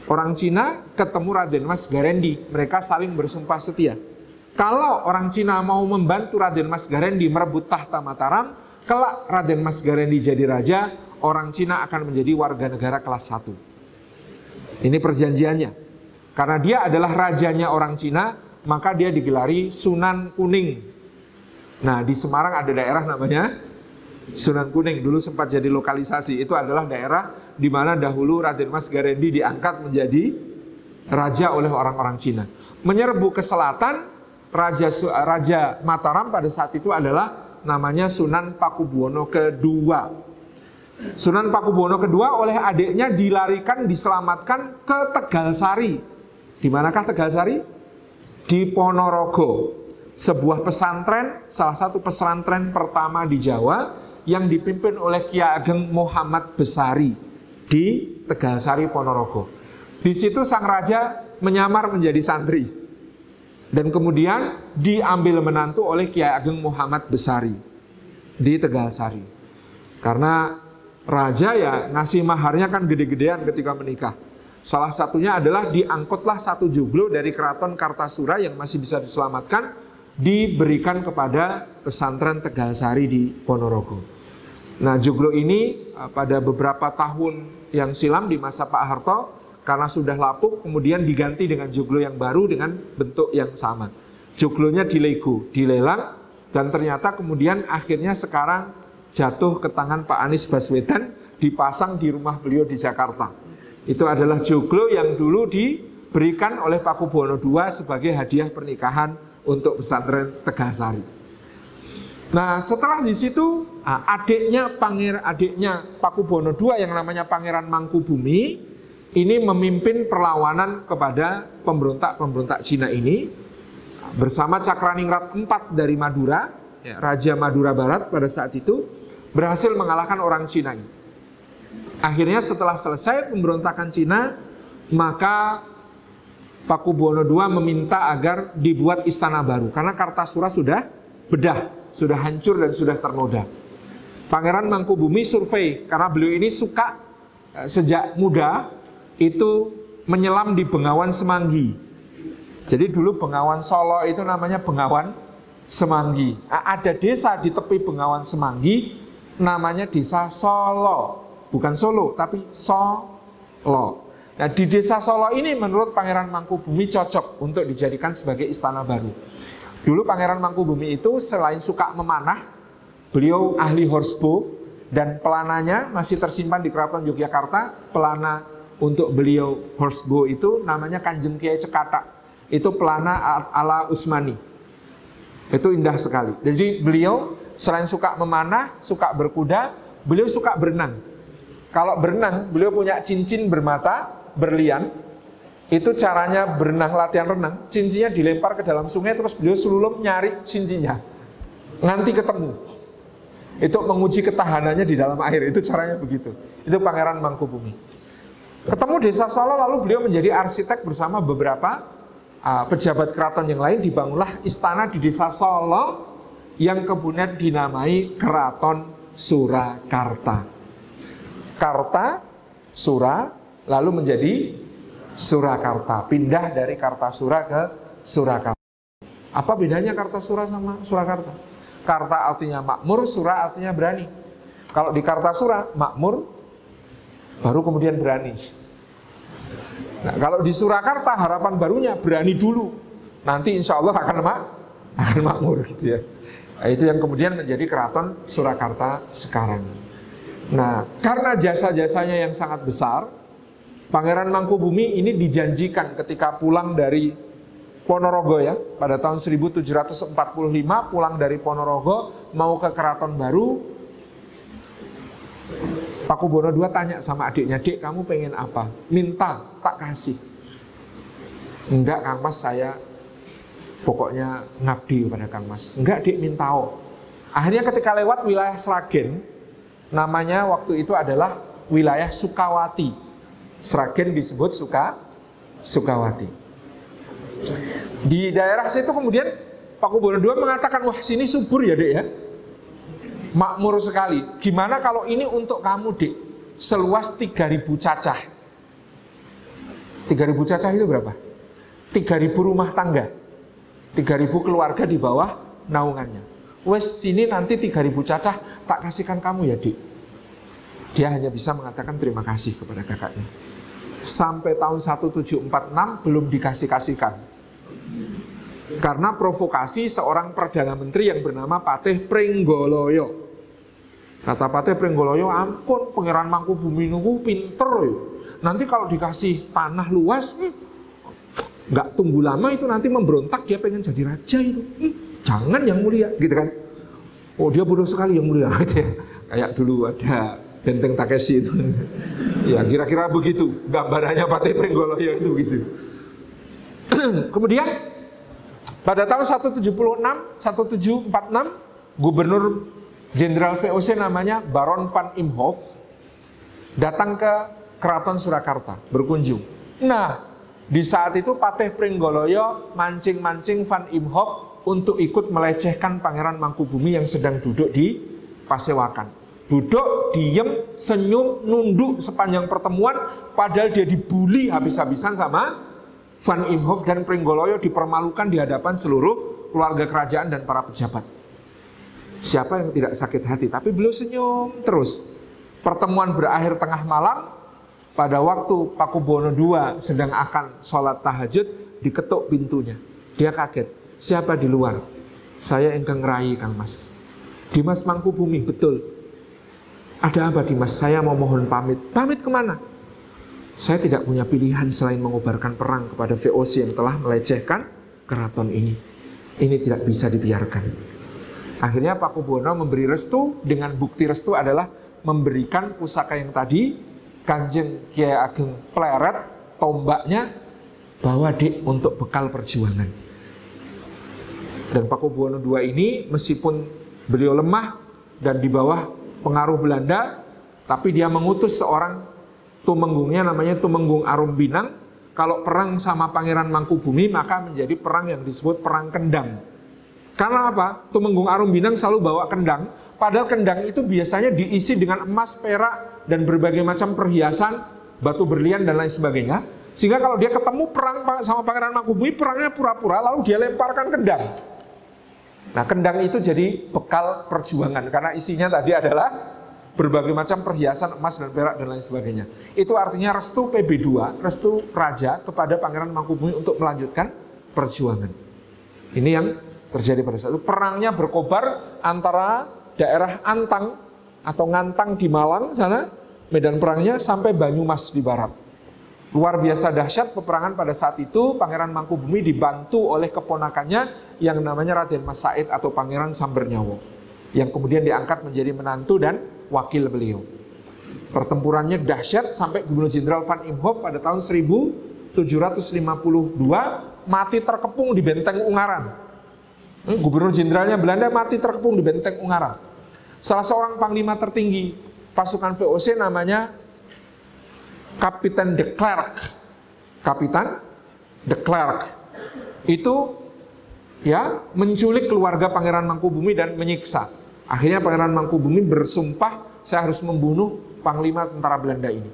Orang Cina ketemu Raden Mas Garendi, mereka saling bersumpah setia. Kalau orang Cina mau membantu Raden Mas Garendi merebut tahta Mataram, kelak Raden Mas Garendi jadi raja, orang Cina akan menjadi warga negara kelas 1. Ini perjanjiannya. Karena dia adalah rajanya orang Cina, maka dia digelari Sunan Kuning. Nah, di Semarang ada daerah namanya Sunan Kuning, dulu sempat jadi lokalisasi. Itu adalah daerah di mana dahulu Raden Mas Garendi diangkat menjadi raja oleh orang-orang Cina. Menyerbu ke selatan, Raja Mataram pada saat itu adalah namanya Sunan Pakubuwono II. Sunan Pakubuwono II oleh adiknya dilarikan, diselamatkan ke Tegalsari. Di manakah Tegalsari? Di Ponorogo. Sebuah pesantren, salah satu pesantren pertama di Jawa yang dipimpin oleh Ki Ageng Muhammad Besari di Tegalsari, Ponorogo. Di situ sang raja menyamar menjadi santri dan kemudian diambil menantu oleh Ki Ageng Muhammad Besari di Tegalsari. Karena raja ya ngasih maharnya kan gede-gedean ketika menikah. Salah satunya adalah diangkutlah satu joglo dari keraton Kartasura yang masih bisa diselamatkan, diberikan kepada pesantren Tegalsari di Ponorogo. Nah, joglo ini pada beberapa tahun yang silam di masa Pak Harto, karena sudah lapuk, kemudian diganti dengan joglo yang baru dengan bentuk yang sama. Joglonya dilego, dilelang, dan ternyata kemudian akhirnya sekarang jatuh ke tangan Pak Anies Baswedan, dipasang di rumah beliau di Jakarta. Itu adalah joglo yang dulu diberikan oleh Pakubuwono II sebagai hadiah pernikahan untuk pesantren Tegalsari. Nah, setelah di situ adiknya Pakubuwono II yang namanya Pangeran Mangkubumi ini memimpin perlawanan kepada pemberontak-pemberontak Cina ini bersama Cakraningrat IV dari Madura, Raja Madura Barat pada saat itu berhasil mengalahkan orang Cina ini. Akhirnya setelah selesai pemberontakan Cina, maka Pakubuwono II meminta agar dibuat istana baru karena Kartasura sudah bedah, sudah hancur dan sudah ternoda. Pangeran Mangkubumi survei karena beliau ini suka sejak muda itu menyelam di Bengawan Semanggi. Jadi dulu Bengawan Solo itu namanya Bengawan Semanggi. Ada desa di tepi Bengawan Semanggi namanya Desa Solo. Bukan Solo, tapi Solo. Nah, di Desa Solo ini menurut Pangeran Mangkubumi cocok untuk dijadikan sebagai istana baru. Dulu Pangeran Mangkubumi itu selain suka memanah, beliau ahli horsebow dan pelananya masih tersimpan di Keraton Yogyakarta. Pelana untuk beliau horsebow itu namanya Kanjeng Kiai Cekatak. Itu pelana ala Usmani. Itu indah sekali. Jadi beliau selain suka memanah, suka berkuda, beliau suka berenang. Kalau berenang, beliau punya cincin bermata, berlian. Itu caranya berenang, latihan renang. Cincinnya dilempar ke dalam sungai, terus beliau selulum nyari cincinnya. Nganti ketemu. Itu menguji ketahanannya di dalam air. Itu caranya begitu. Itu Pangeran Mangkubumi. Ketemu Desa Solo, lalu beliau menjadi arsitek bersama beberapa pejabat keraton yang lain. Dibangunlah istana di Desa Solo yang kemudian dinamai Keraton Surakarta. Karta, Sura, lalu menjadi Surakarta. Pindah dari Kartasura ke Surakarta. Apa bedanya Kartasura sama Surakarta? Karta artinya makmur, Sura artinya berani. Kalau di Kartasura, makmur, baru kemudian berani. Nah, kalau di Surakarta, harapan barunya berani dulu. Nanti insya Allah akan makmur gitu ya. Nah, itu yang kemudian menjadi Keraton Surakarta sekarang. Nah, karena jasa-jasanya yang sangat besar, Pangeran Mangkubumi ini dijanjikan ketika pulang dari Ponorogo ya, pada tahun 1745 pulang dari Ponorogo mau ke Keraton Baru. Pakubuwono II tanya sama adiknya, "Dek, kamu pengen apa? Minta, tak kasih." "Enggak, Kang Mas, saya pokoknya ngabdi kepada Kang Mas." "Enggak, Dek, mintao." Akhirnya ketika lewat wilayah Sragen, namanya waktu itu adalah wilayah Sukawati. Sragen disebut Sukawati. Di daerah situ kemudian Pakubuwono II mengatakan, "Wah, sini subur ya, Dek ya. Makmur sekali. Gimana kalau ini untuk kamu, Dek? Seluas 3.000 cacah." 3.000 cacah itu berapa? 3.000 rumah tangga. 3.000 keluarga di bawah naungannya. "Wes, sini nanti 3.000 cacah tak kasihkan kamu ya, Dik." Dia hanya bisa mengatakan terima kasih kepada kakaknya. Sampai tahun 1746 belum dikasih-kasihkan. Karena provokasi seorang Perdana Menteri yang bernama Patih Pringgoloyo. Kata Patih Pringgoloyo, "Ampun, Pangeran Mangkubumi nunggu pinter ya. Nanti kalau dikasih tanah luas, nggak tunggu lama itu nanti memberontak, dia pengen jadi raja itu. Jangan yang mulia," gitu kan. "Oh, dia bodoh sekali yang mulia," gitu ya. Kayak dulu ada Benteng Takeshi itu. Ya, kira-kira begitu gambarannya Patih Pringgoloyo itu begitu. Kemudian pada tahun 1746, Gubernur Jenderal VOC namanya Baron van Imhoff datang ke Keraton Surakarta berkunjung. Nah, di saat itu Patih Pringgoloyo mancing-mancing van Imhoff untuk ikut melecehkan Pangeran Mangkubumi yang sedang duduk di Pasewakan. Duduk, diem, senyum, nunduk sepanjang pertemuan, padahal dia dibully habis-habisan sama van Imhoff, dan Pringgoloyo dipermalukan di hadapan seluruh keluarga kerajaan dan para pejabat. Siapa yang tidak sakit hati? Tapi beliau senyum terus. Pertemuan berakhir tengah malam. Pada waktu Pakubuwono II sedang akan sholat tahajud, diketuk pintunya. Dia kaget. Siapa di luar? Saya ingkang rai, Kang Mas. Dimas Mangkubumi, betul. Ada apa Dimas? Saya mau mohon pamit. Pamit kemana? Saya tidak punya pilihan selain mengobarkan perang kepada VOC yang telah melecehkan keraton ini. Ini tidak bisa dibiarkan. Akhirnya Pakubuwono memberi restu, dengan bukti restu adalah memberikan pusaka yang tadi, Kanjeng Kiai Ageng Pleret, tombaknya, bawa dik untuk bekal perjuangan. Dan Pakubuwono II ini meskipun beliau lemah dan di bawah pengaruh Belanda, tapi dia mengutus seorang tumenggungnya namanya Tumenggung Arumbinang. Kalau perang sama Pangeran Mangkubumi maka menjadi perang yang disebut Perang Kendang. Karena apa? Tumenggung Arumbinang selalu bawa kendang, padahal kendang itu biasanya diisi dengan emas, perak, dan berbagai macam perhiasan, batu berlian dan lain sebagainya. Sehingga kalau dia ketemu perang sama Pangeran Mangkubumi, perangnya pura-pura, lalu dia lemparkan kendang. Nah, kendang itu jadi bekal perjuangan, karena isinya tadi adalah berbagai macam perhiasan emas dan perak dan lain sebagainya. Itu artinya restu PB2, restu raja kepada Pangeran Mangkubumi untuk melanjutkan perjuangan. Ini yang terjadi pada saat itu. Perangnya berkobar antara daerah Antang atau Ngantang di Malang sana, medan perangnya, sampai Banyumas di barat. Luar biasa dahsyat peperangan pada saat itu. Pangeran Mangkubumi dibantu oleh keponakannya yang namanya Raden Mas Said atau Pangeran Sambernyawo, yang kemudian diangkat menjadi menantu dan wakil beliau. Pertempurannya dahsyat sampai Gubernur Jenderal van Imhoff pada tahun 1752 mati terkepung di Benteng Ungaran. Gubernur Jenderalnya Belanda mati terkepung di Benteng Ungaran. Salah seorang panglima tertinggi pasukan VOC namanya Kapiten de Klerk. Kapitan de Klerk itu ya menculik keluarga Pangeran Mangkubumi dan menyiksa. Akhirnya Pangeran Mangkubumi bersumpah, saya harus membunuh panglima tentara Belanda ini.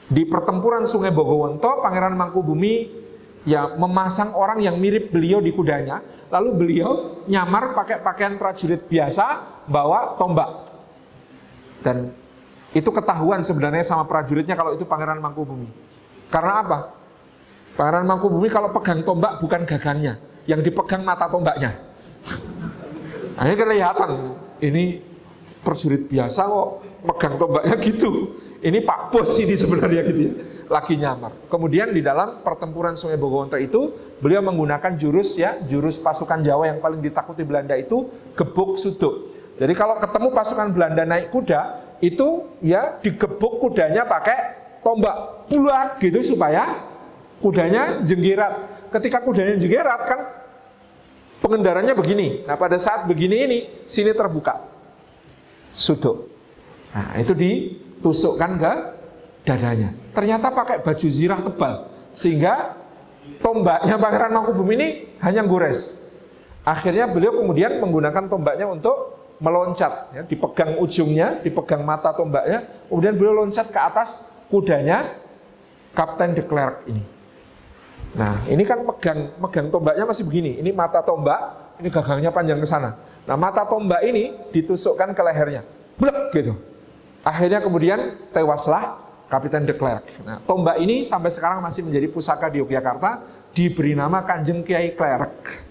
Di pertempuran Sungai Bogowonto, Pangeran Mangkubumi ya memasang orang yang mirip beliau di kudanya, lalu beliau nyamar pakai pakaian prajurit biasa, bawa tombak. Dan itu ketahuan sebenarnya sama prajuritnya kalau itu Pangeran Mangkubumi. Karena apa? Pangeran Mangkubumi kalau pegang tombak bukan gagangnya, yang dipegang mata tombaknya. Nah, ini kelihatan, ini prajurit biasa kok pegang tombaknya gitu. Ini Pak Bos ini sebenarnya gitu ya, lagi nyamar. Kemudian di dalam pertempuran Sungai Bogowonto itu, beliau menggunakan jurus pasukan Jawa yang paling ditakuti Belanda itu gebuk suduk. Jadi kalau ketemu pasukan Belanda naik kuda, itu ya digebuk kudanya pakai tombak bulat gitu supaya kudanya jenggerat. Ketika kudanya jenggerat kan pengendaranya begini. Nah pada saat begini ini sini terbuka suduk. Nah itu ditusukkan ke dadanya. Ternyata pakai baju zirah tebal sehingga tombaknya Pangeran Mangkubumi ini hanya gores. Akhirnya beliau kemudian menggunakan tombaknya untuk meloncat, ya, dipegang ujungnya, dipegang mata tombaknya, kemudian beliau loncat ke atas kudanya Kapten de Klerk ini. Nah, ini kan megang tombaknya masih begini. Ini mata tombak, ini gagangnya panjang ke sana. Nah, mata tombak ini ditusukkan ke lehernya, blek gitu. Akhirnya kemudian tewaslah Kapten de Klerk. Nah, tombak ini sampai sekarang masih menjadi pusaka di Yogyakarta, diberi nama Kanjeng Kiai Klerk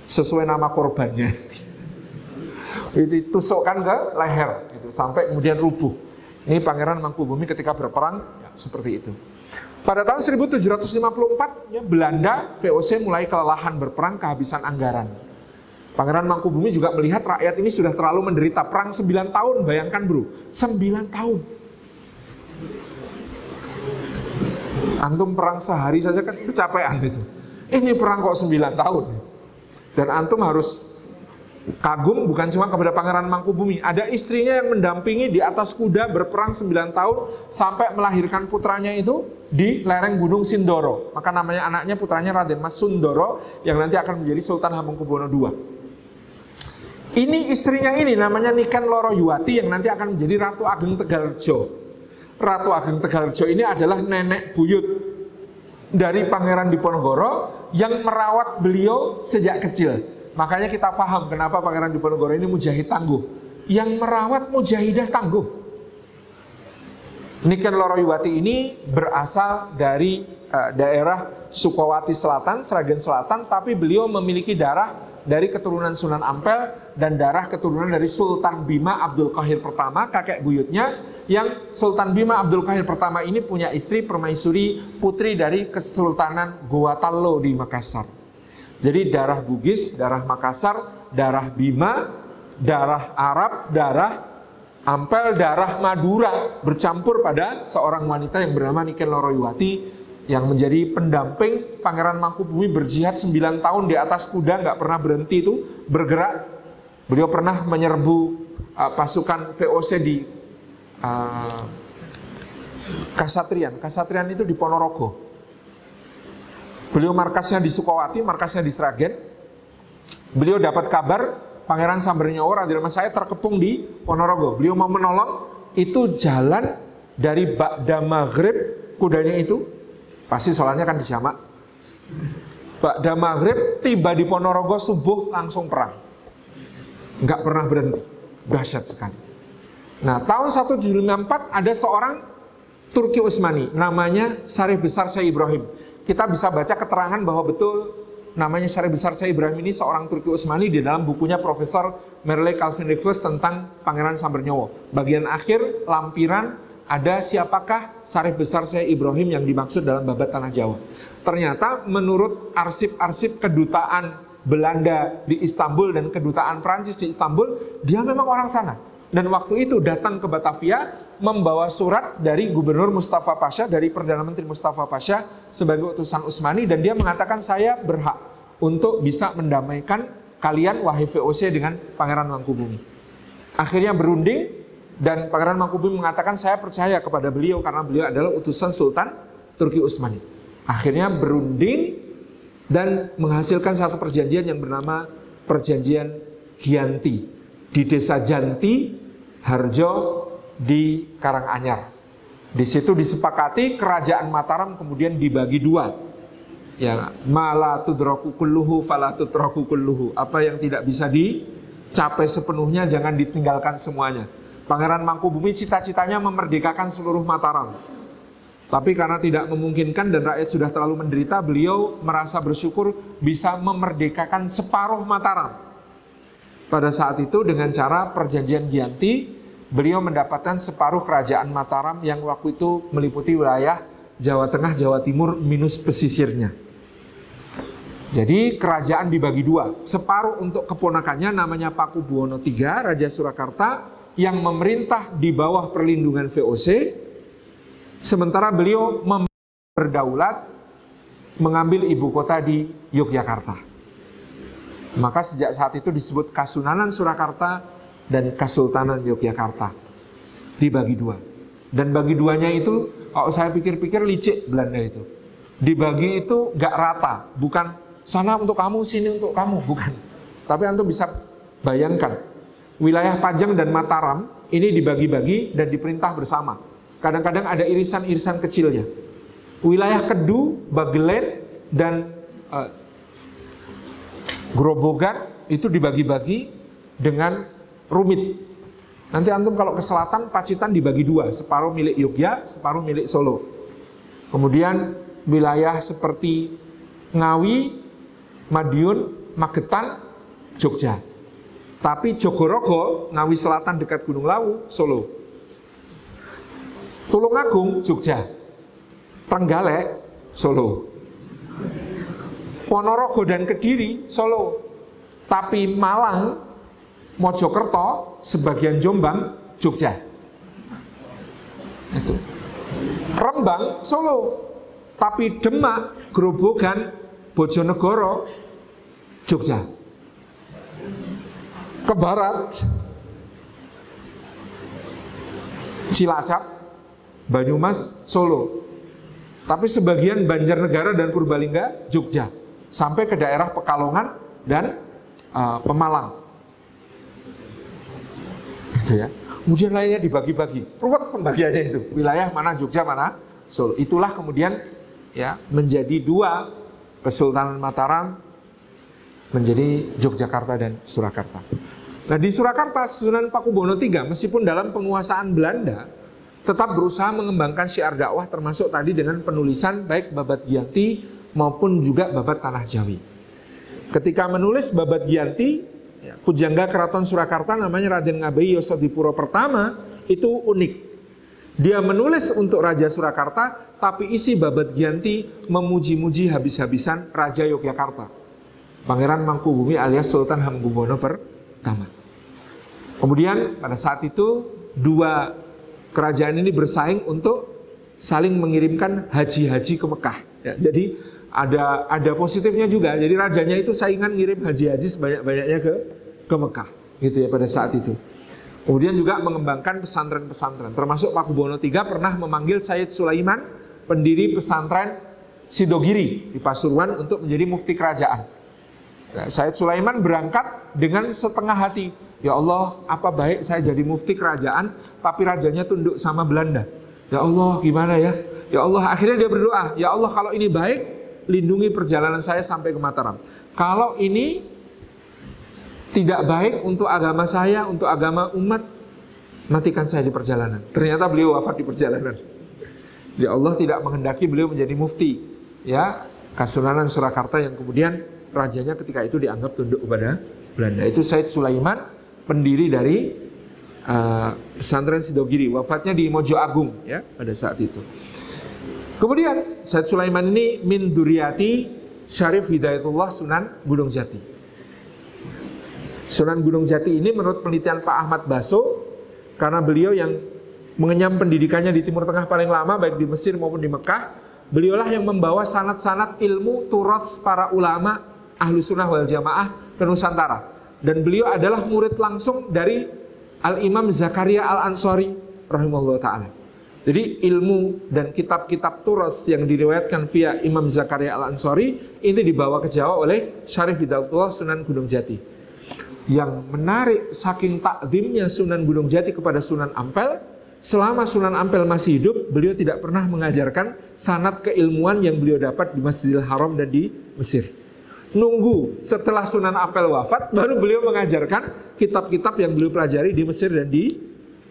sesuai nama korbannya. Itu ditusukkan ke leher gitu, sampai kemudian rubuh. Ini Pangeran Mangkubumi ketika berperang ya, seperti itu. Pada tahun 1754 ya, Belanda VOC mulai kelelahan berperang, kehabisan anggaran. Pangeran Mangkubumi juga melihat rakyat ini sudah terlalu menderita. Perang 9 tahun, bayangkan bro, 9 tahun. Antum perang sehari saja kan kecapean gitu. Ini perang kok 9 tahun. Dan antum harus kagum bukan cuma kepada Pangeran Mangkubumi. Ada istrinya yang mendampingi di atas kuda berperang 9 tahun sampai melahirkan putranya itu di lereng Gunung Sindoro. Maka namanya anaknya putranya Raden Mas Sundoro yang nanti akan menjadi Sultan Hamengkubuwono II. Ini istrinya ini namanya Niken Loroyuwati yang nanti akan menjadi Ratu Ageng Tegalrejo. Ratu Ageng Tegalrejo ini adalah nenek buyut dari Pangeran Diponegoro yang merawat beliau sejak kecil. Makanya kita paham kenapa Pangeran Diponegoro ini mujahid tangguh. Yang merawat mujahidah tangguh. Niken Loroyuwati ini berasal dari daerah Sukawati Selatan, Sragen Selatan, tapi beliau memiliki darah dari keturunan Sunan Ampel dan darah keturunan dari Sultan Bima Abdul Qahir pertama, kakek buyutnya, yang Sultan Bima Abdul Qahir pertama ini punya istri Permaisuri, putri dari Kesultanan Goa Tallo di Makassar. Jadi darah Bugis, darah Makassar, darah Bima, darah Arab, darah Ampel, darah Madura bercampur pada seorang wanita yang bernama Niken Loroyuwati yang menjadi pendamping Pangeran Mangkubumi berjihad 9 tahun di atas kuda, nggak pernah berhenti itu bergerak. Beliau pernah menyerbu pasukan VOC di Kasatrian. Kasatrian itu di Ponorogo. Beliau markasnya di Sukawati, markasnya di Sragen. Beliau dapat kabar Pangeran Sambernyawa radhiyallahu anhu saya terkepung di Ponorogo. Beliau mau menolong, itu jalan dari Ba'da Maghrib kudanya itu, pasti sholatnya kan dijamak. Ba'da Maghrib tiba di Ponorogo subuh langsung perang. Nggak pernah berhenti, dahsyat sekali. Nah, tahun 1754 ada seorang Turki Utsmani, namanya Syarif Besar Syekh Ibrahim. Kita bisa baca keterangan bahwa betul namanya Syarif Besar Syekh Ibrahim ini seorang Turki Utsmani di dalam bukunya Profesor Merle Calvin Rivers tentang Pangeran Sambernyawa. Bagian akhir lampiran ada siapakah Syarif Besar Syekh Ibrahim yang dimaksud dalam babat Tanah Jawa. Ternyata menurut arsip-arsip kedutaan Belanda di Istanbul dan kedutaan Prancis di Istanbul, dia memang orang sana. Dan waktu itu datang ke Batavia membawa surat dari Gubernur Mustafa Pasha, dari Perdana Menteri Mustafa Pasha sebagai utusan Utsmani, dan dia mengatakan saya berhak untuk bisa mendamaikan kalian wahai VOC dengan Pangeran Mangkubumi. Akhirnya berunding dan Pangeran Mangkubumi mengatakan saya percaya kepada beliau karena beliau adalah utusan Sultan Turki Utsmani. Akhirnya berunding dan menghasilkan satu perjanjian yang bernama Perjanjian Giyanti di Desa Janti, Harjo di Karanganyar. Di situ disepakati kerajaan Mataram kemudian dibagi dua. Ya, mala tudraku kulluhu fala tutraku kulluhu. Apa yang tidak bisa dicapai sepenuhnya jangan ditinggalkan semuanya. Pangeran Mangkubumi cita-citanya memerdekakan seluruh Mataram. Tapi karena tidak memungkinkan dan rakyat sudah terlalu menderita, beliau merasa bersyukur bisa memerdekakan separuh Mataram. Pada saat itu dengan cara Perjanjian Giyanti, beliau mendapatkan separuh kerajaan Mataram yang waktu itu meliputi wilayah Jawa Tengah, Jawa Timur minus pesisirnya. Jadi kerajaan dibagi dua, separuh untuk keponakannya namanya Pakubuwono III, Raja Surakarta yang memerintah di bawah perlindungan VOC, sementara beliau berdaulat mengambil ibu kota di Yogyakarta. Maka sejak saat itu disebut Kasunanan Surakarta dan Kasultanan Yogyakarta. Dibagi dua. Dan bagi duanya itu, kalau saya pikir-pikir licik Belanda itu. Dibagi itu gak rata. Bukan sana untuk kamu, sini untuk kamu. Bukan. Tapi antum bisa bayangkan. Wilayah Pajang dan Mataram ini dibagi-bagi dan diperintah bersama. Kadang-kadang ada irisan-irisan kecilnya. Wilayah Kedu, Bagelen, dan Grobogan itu dibagi-bagi dengan rumit. Nanti antum kalau ke selatan, Pacitan dibagi dua, separuh milik Yogyakarta, separuh milik Solo. Kemudian wilayah seperti Ngawi, Madiun, Magetan, Jogja. Tapi Jogorogo, Ngawi Selatan dekat Gunung Lawu, Solo. Tulungagung, Jogja. Trenggalek, Solo. Ponorogo dan Kediri, Solo. Tapi Malang, Mojokerto, sebagian Jombang, Jogja. Itu. Rembang, Solo. Tapi Demak, Grobogan, Bojonegoro, Jogja. Ke barat, Cilacap, Banyumas, Solo. Tapi sebagian Banjarnegara dan Purbalingga, Jogja. Sampai ke daerah Pekalongan dan Pemalang. Gitu ya. Kemudian lainnya dibagi-bagi. Ruwet pembagiannya itu. Wilayah mana Jogja, mana Solo. Itulah kemudian ya menjadi dua, Kesultanan Mataram menjadi Yogyakarta dan Surakarta. Nah, di Surakarta Sunan Pakubono III meskipun dalam penguasaan Belanda tetap berusaha mengembangkan syiar dakwah, termasuk tadi dengan penulisan baik Babad Giyanti maupun juga Babad Tanah Jawi. Ketika menulis Babad Giyanti, ya, pujangga Keraton Surakarta namanya Raden Ngabei Yosodipuro pertama itu unik. Dia menulis untuk Raja Surakarta, tapi isi Babad Giyanti memuji-muji habis-habisan Raja Yogyakarta, Pangeran Mangkubumi alias Sultan Hamengkubuwono pertama. Kemudian pada saat itu dua kerajaan ini bersaing untuk saling mengirimkan haji-haji ke Mekah. Ya, jadi ada positifnya juga. Jadi rajanya itu saingan ngirim haji-haji sebanyak-banyaknya ke Mekah, gitu ya pada saat itu. Kemudian juga mengembangkan pesantren-pesantren, termasuk Pakubono III pernah memanggil Sayyid Sulaiman, pendiri pesantren Sidogiri di Pasuruan, untuk menjadi mufti kerajaan. Nah, Sayyid Sulaiman berangkat dengan setengah hati. Ya Allah, apa baik saya jadi mufti kerajaan, tapi rajanya tunduk sama Belanda. Ya Allah, gimana ya? Ya Allah, akhirnya dia berdoa, ya Allah kalau ini baik, lindungi perjalanan saya sampai ke Mataram. Kalau ini tidak baik untuk agama saya, untuk agama umat, matikan saya di perjalanan. Ternyata beliau wafat di perjalanan. Ya Allah tidak menghendaki beliau menjadi mufti, ya, Kasunanan Surakarta yang kemudian rajanya ketika itu dianggap tunduk kepada Belanda. Itu Sayyid Sulaiman, pendiri dari pesantren Sidogiri, wafatnya di Mojo Agung ya pada saat itu. Kemudian Sayyid Sulaiman ini min Duriyati Syarif Hidayatullah Sunan Gunung Jati. Sunan Gunung Jati ini menurut penelitian Pak Ahmad Baso, karena beliau yang mengenyam pendidikannya di Timur Tengah paling lama baik di Mesir maupun di Mekah, beliaulah yang membawa sanad-sanad ilmu turas para ulama ahlu sunnah wal jamaah ke Nusantara. Dan beliau adalah murid langsung dari Al-Imam Zakaria Al-Ansori rahimahullah ta'ala. Jadi ilmu dan kitab-kitab turas yang diriwayatkan via Imam Zakaria Al-Ansori ini dibawa ke Jawa oleh Syarif Hidayatullah Sunan Gunung Jati. Yang menarik saking takdimnya Sunan Gunung Jati kepada Sunan Ampel, selama Sunan Ampel masih hidup, beliau tidak pernah mengajarkan sanad keilmuan yang beliau dapat di Masjidil Haram dan di Mesir. Nunggu setelah Sunan Ampel wafat, baru beliau mengajarkan kitab-kitab yang beliau pelajari di Mesir dan di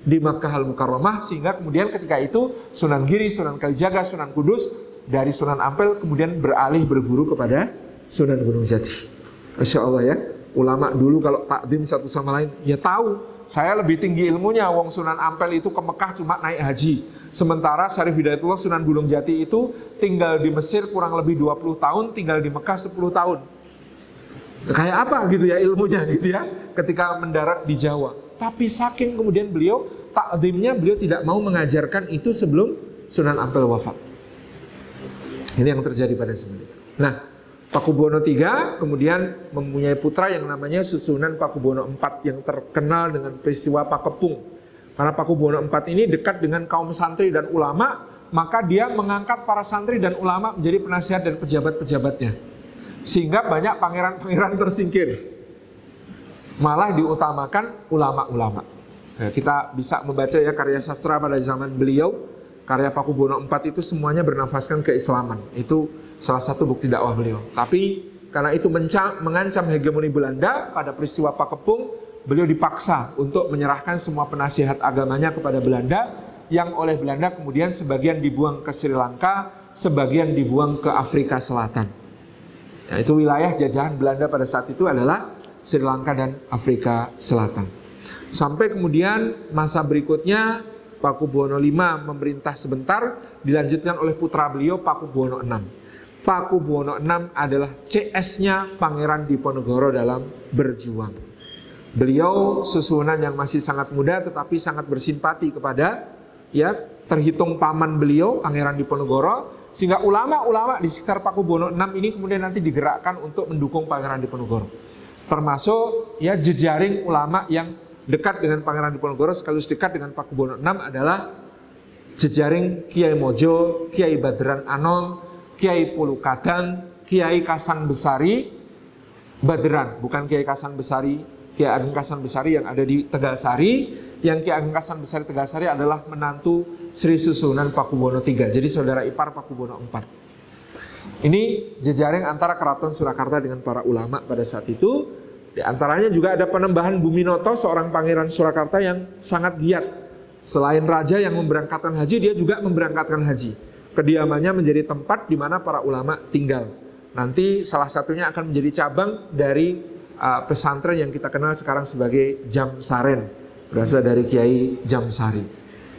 Makkah Al-Mukarramah, sehingga kemudian ketika itu Sunan Giri, Sunan Kalijaga, Sunan Kudus dari Sunan Ampel kemudian beralih berguru kepada Sunan Gunung Jati. Masya Allah ya. Ulama dulu kalau takdim satu sama lain, ya tahu saya lebih tinggi ilmunya, wong Sunan Ampel itu ke Mekah cuma naik haji. Sementara Syarif Hidayatullah Sunan Gunung Jati itu tinggal di Mesir kurang lebih 20 tahun, tinggal di Mekah 10 tahun. Kayak apa gitu ya ilmunya gitu ya ketika mendarat di Jawa. Tapi saking kemudian beliau takdimnya, beliau tidak mau mengajarkan itu sebelum Sunan Ampel wafat. Ini yang terjadi pada zaman itu. Nah, Pakubono III kemudian mempunyai putra yang namanya Susunan Pakubono IV yang terkenal dengan peristiwa Pakepung. Karena Pakubono IV ini dekat dengan kaum santri dan ulama, maka dia mengangkat para santri dan ulama menjadi penasihat dan pejabat-pejabatnya. Sehingga banyak pangeran-pangeran tersingkir. Malah diutamakan ulama-ulama. Nah, kita bisa membaca ya karya sastra pada zaman beliau, karya Pakubono IV itu semuanya bernafaskan keislaman. Itu salah satu bukti dakwah beliau. Tapi karena itu mengancam hegemoni Belanda, pada peristiwa Pakepung beliau dipaksa untuk menyerahkan semua penasihat agamanya kepada Belanda, yang oleh Belanda kemudian sebagian dibuang ke Sri Lanka, sebagian dibuang ke Afrika Selatan. Nah, itu wilayah jajahan Belanda pada saat itu adalah Sri Lanka dan Afrika Selatan. Sampai kemudian masa berikutnya Pakubuwono V memerintah sebentar, dilanjutkan oleh putra beliau Pakubuwono VI. Pakubuwono VI adalah CS-nya Pangeran Diponegoro dalam berjuang. Beliau susunan yang masih sangat muda tetapi sangat bersimpati kepada terhitung paman beliau Pangeran Diponegoro, sehingga ulama-ulama di sekitar Pakubuwono VI ini kemudian nanti digerakkan untuk mendukung Pangeran Diponegoro. Termasuk jejaring ulama yang dekat dengan Pangeran Diponegoro sekaligus dekat dengan Pakubuwono VI adalah jejaring Kiai Mojo, Kiai Badran Anom, Kiai Pulukadang, Kiai Kasan Besari Badran, bukan Kiai Kasan Besari, Kiai Ageng Kasan Besari yang ada di Tegalsari. Yang Kiai Ageng Kasan Besari Tegalsari adalah menantu Sri Susunan Pakubuwono III, jadi saudara ipar Pakubuwono IV. Ini jejaring antara Keraton Surakarta dengan para ulama pada saat itu. Di antaranya juga ada Penembahan Buminoto, seorang pangeran Surakarta yang sangat giat. Selain raja yang memberangkatkan haji, dia juga memberangkatkan haji. Kediamannya menjadi tempat di mana para ulama tinggal. Nanti salah satunya akan menjadi cabang dari pesantren yang kita kenal sekarang sebagai Jamsaren, berasal dari Kiai Jamsari.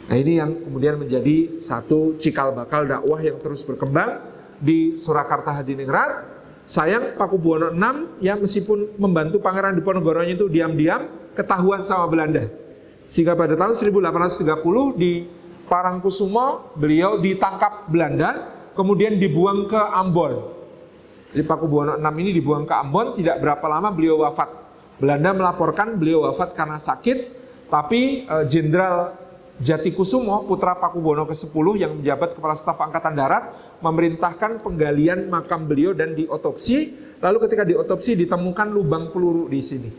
Nah, ini yang kemudian menjadi satu cikal bakal dakwah yang terus berkembang di Surakarta Hadiningrat. Sayang Pakubuwono VI meskipun membantu Pangeran Diponegoro itu diam-diam ketahuan sama Belanda. Sehingga pada tahun 1830 di Parangkusumo beliau ditangkap Belanda, kemudian dibuang ke Ambon. Jadi Pakubuwono VI ini dibuang ke Ambon, tidak berapa lama beliau wafat. Belanda melaporkan beliau wafat karena sakit, tapi Jenderal Jatikusumo, putra Pakubuwono ke-10 yang menjabat Kepala Staf Angkatan Darat, memerintahkan penggalian makam beliau dan diotopsi. Lalu ketika diotopsi ditemukan lubang peluru di sini.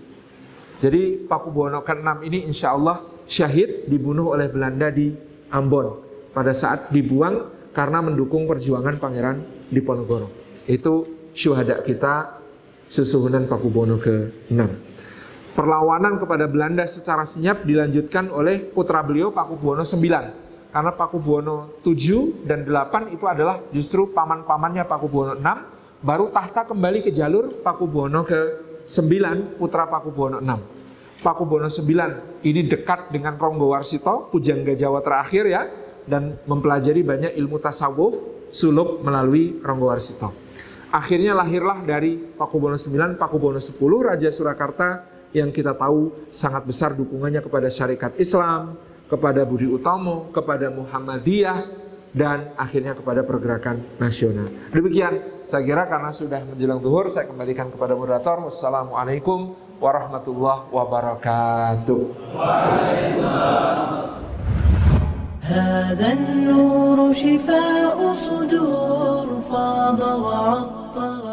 Jadi Pakubuwono ke-6 ini insya Allah syahid, dibunuh oleh Belanda di Ambon pada saat dibuang karena mendukung perjuangan Pangeran Diponegoro. Itu syuhada kita susuhunan Pakubuwono ke-6. Perlawanan kepada Belanda secara senyap dilanjutkan oleh putra beliau Pakubuwono IX. Karena Pakubuwono VII dan VIII itu adalah justru paman-pamannya Pakubuwono VI. Baru tahta kembali ke jalur Pakubuwono ke-9, putra Pakubuwono VI. Pakubuwono IX ini dekat dengan Ronggo Warsito, pujangga Jawa terakhir dan mempelajari banyak ilmu tasawuf, suluk melalui Ronggo Warsito. Akhirnya lahirlah dari Pakubuwono IX, Pakubuwono X, Raja Surakarta yang kita tahu sangat besar dukungannya kepada syarikat Islam, kepada Budi Utomo, kepada Muhammadiyah, dan akhirnya kepada pergerakan nasional. Demikian, saya kira karena sudah menjelang zuhur, saya kembalikan kepada moderator. Wassalamualaikum warahmatullahi wabarakatuh. هذا النور شفاء صدور فاض وعطر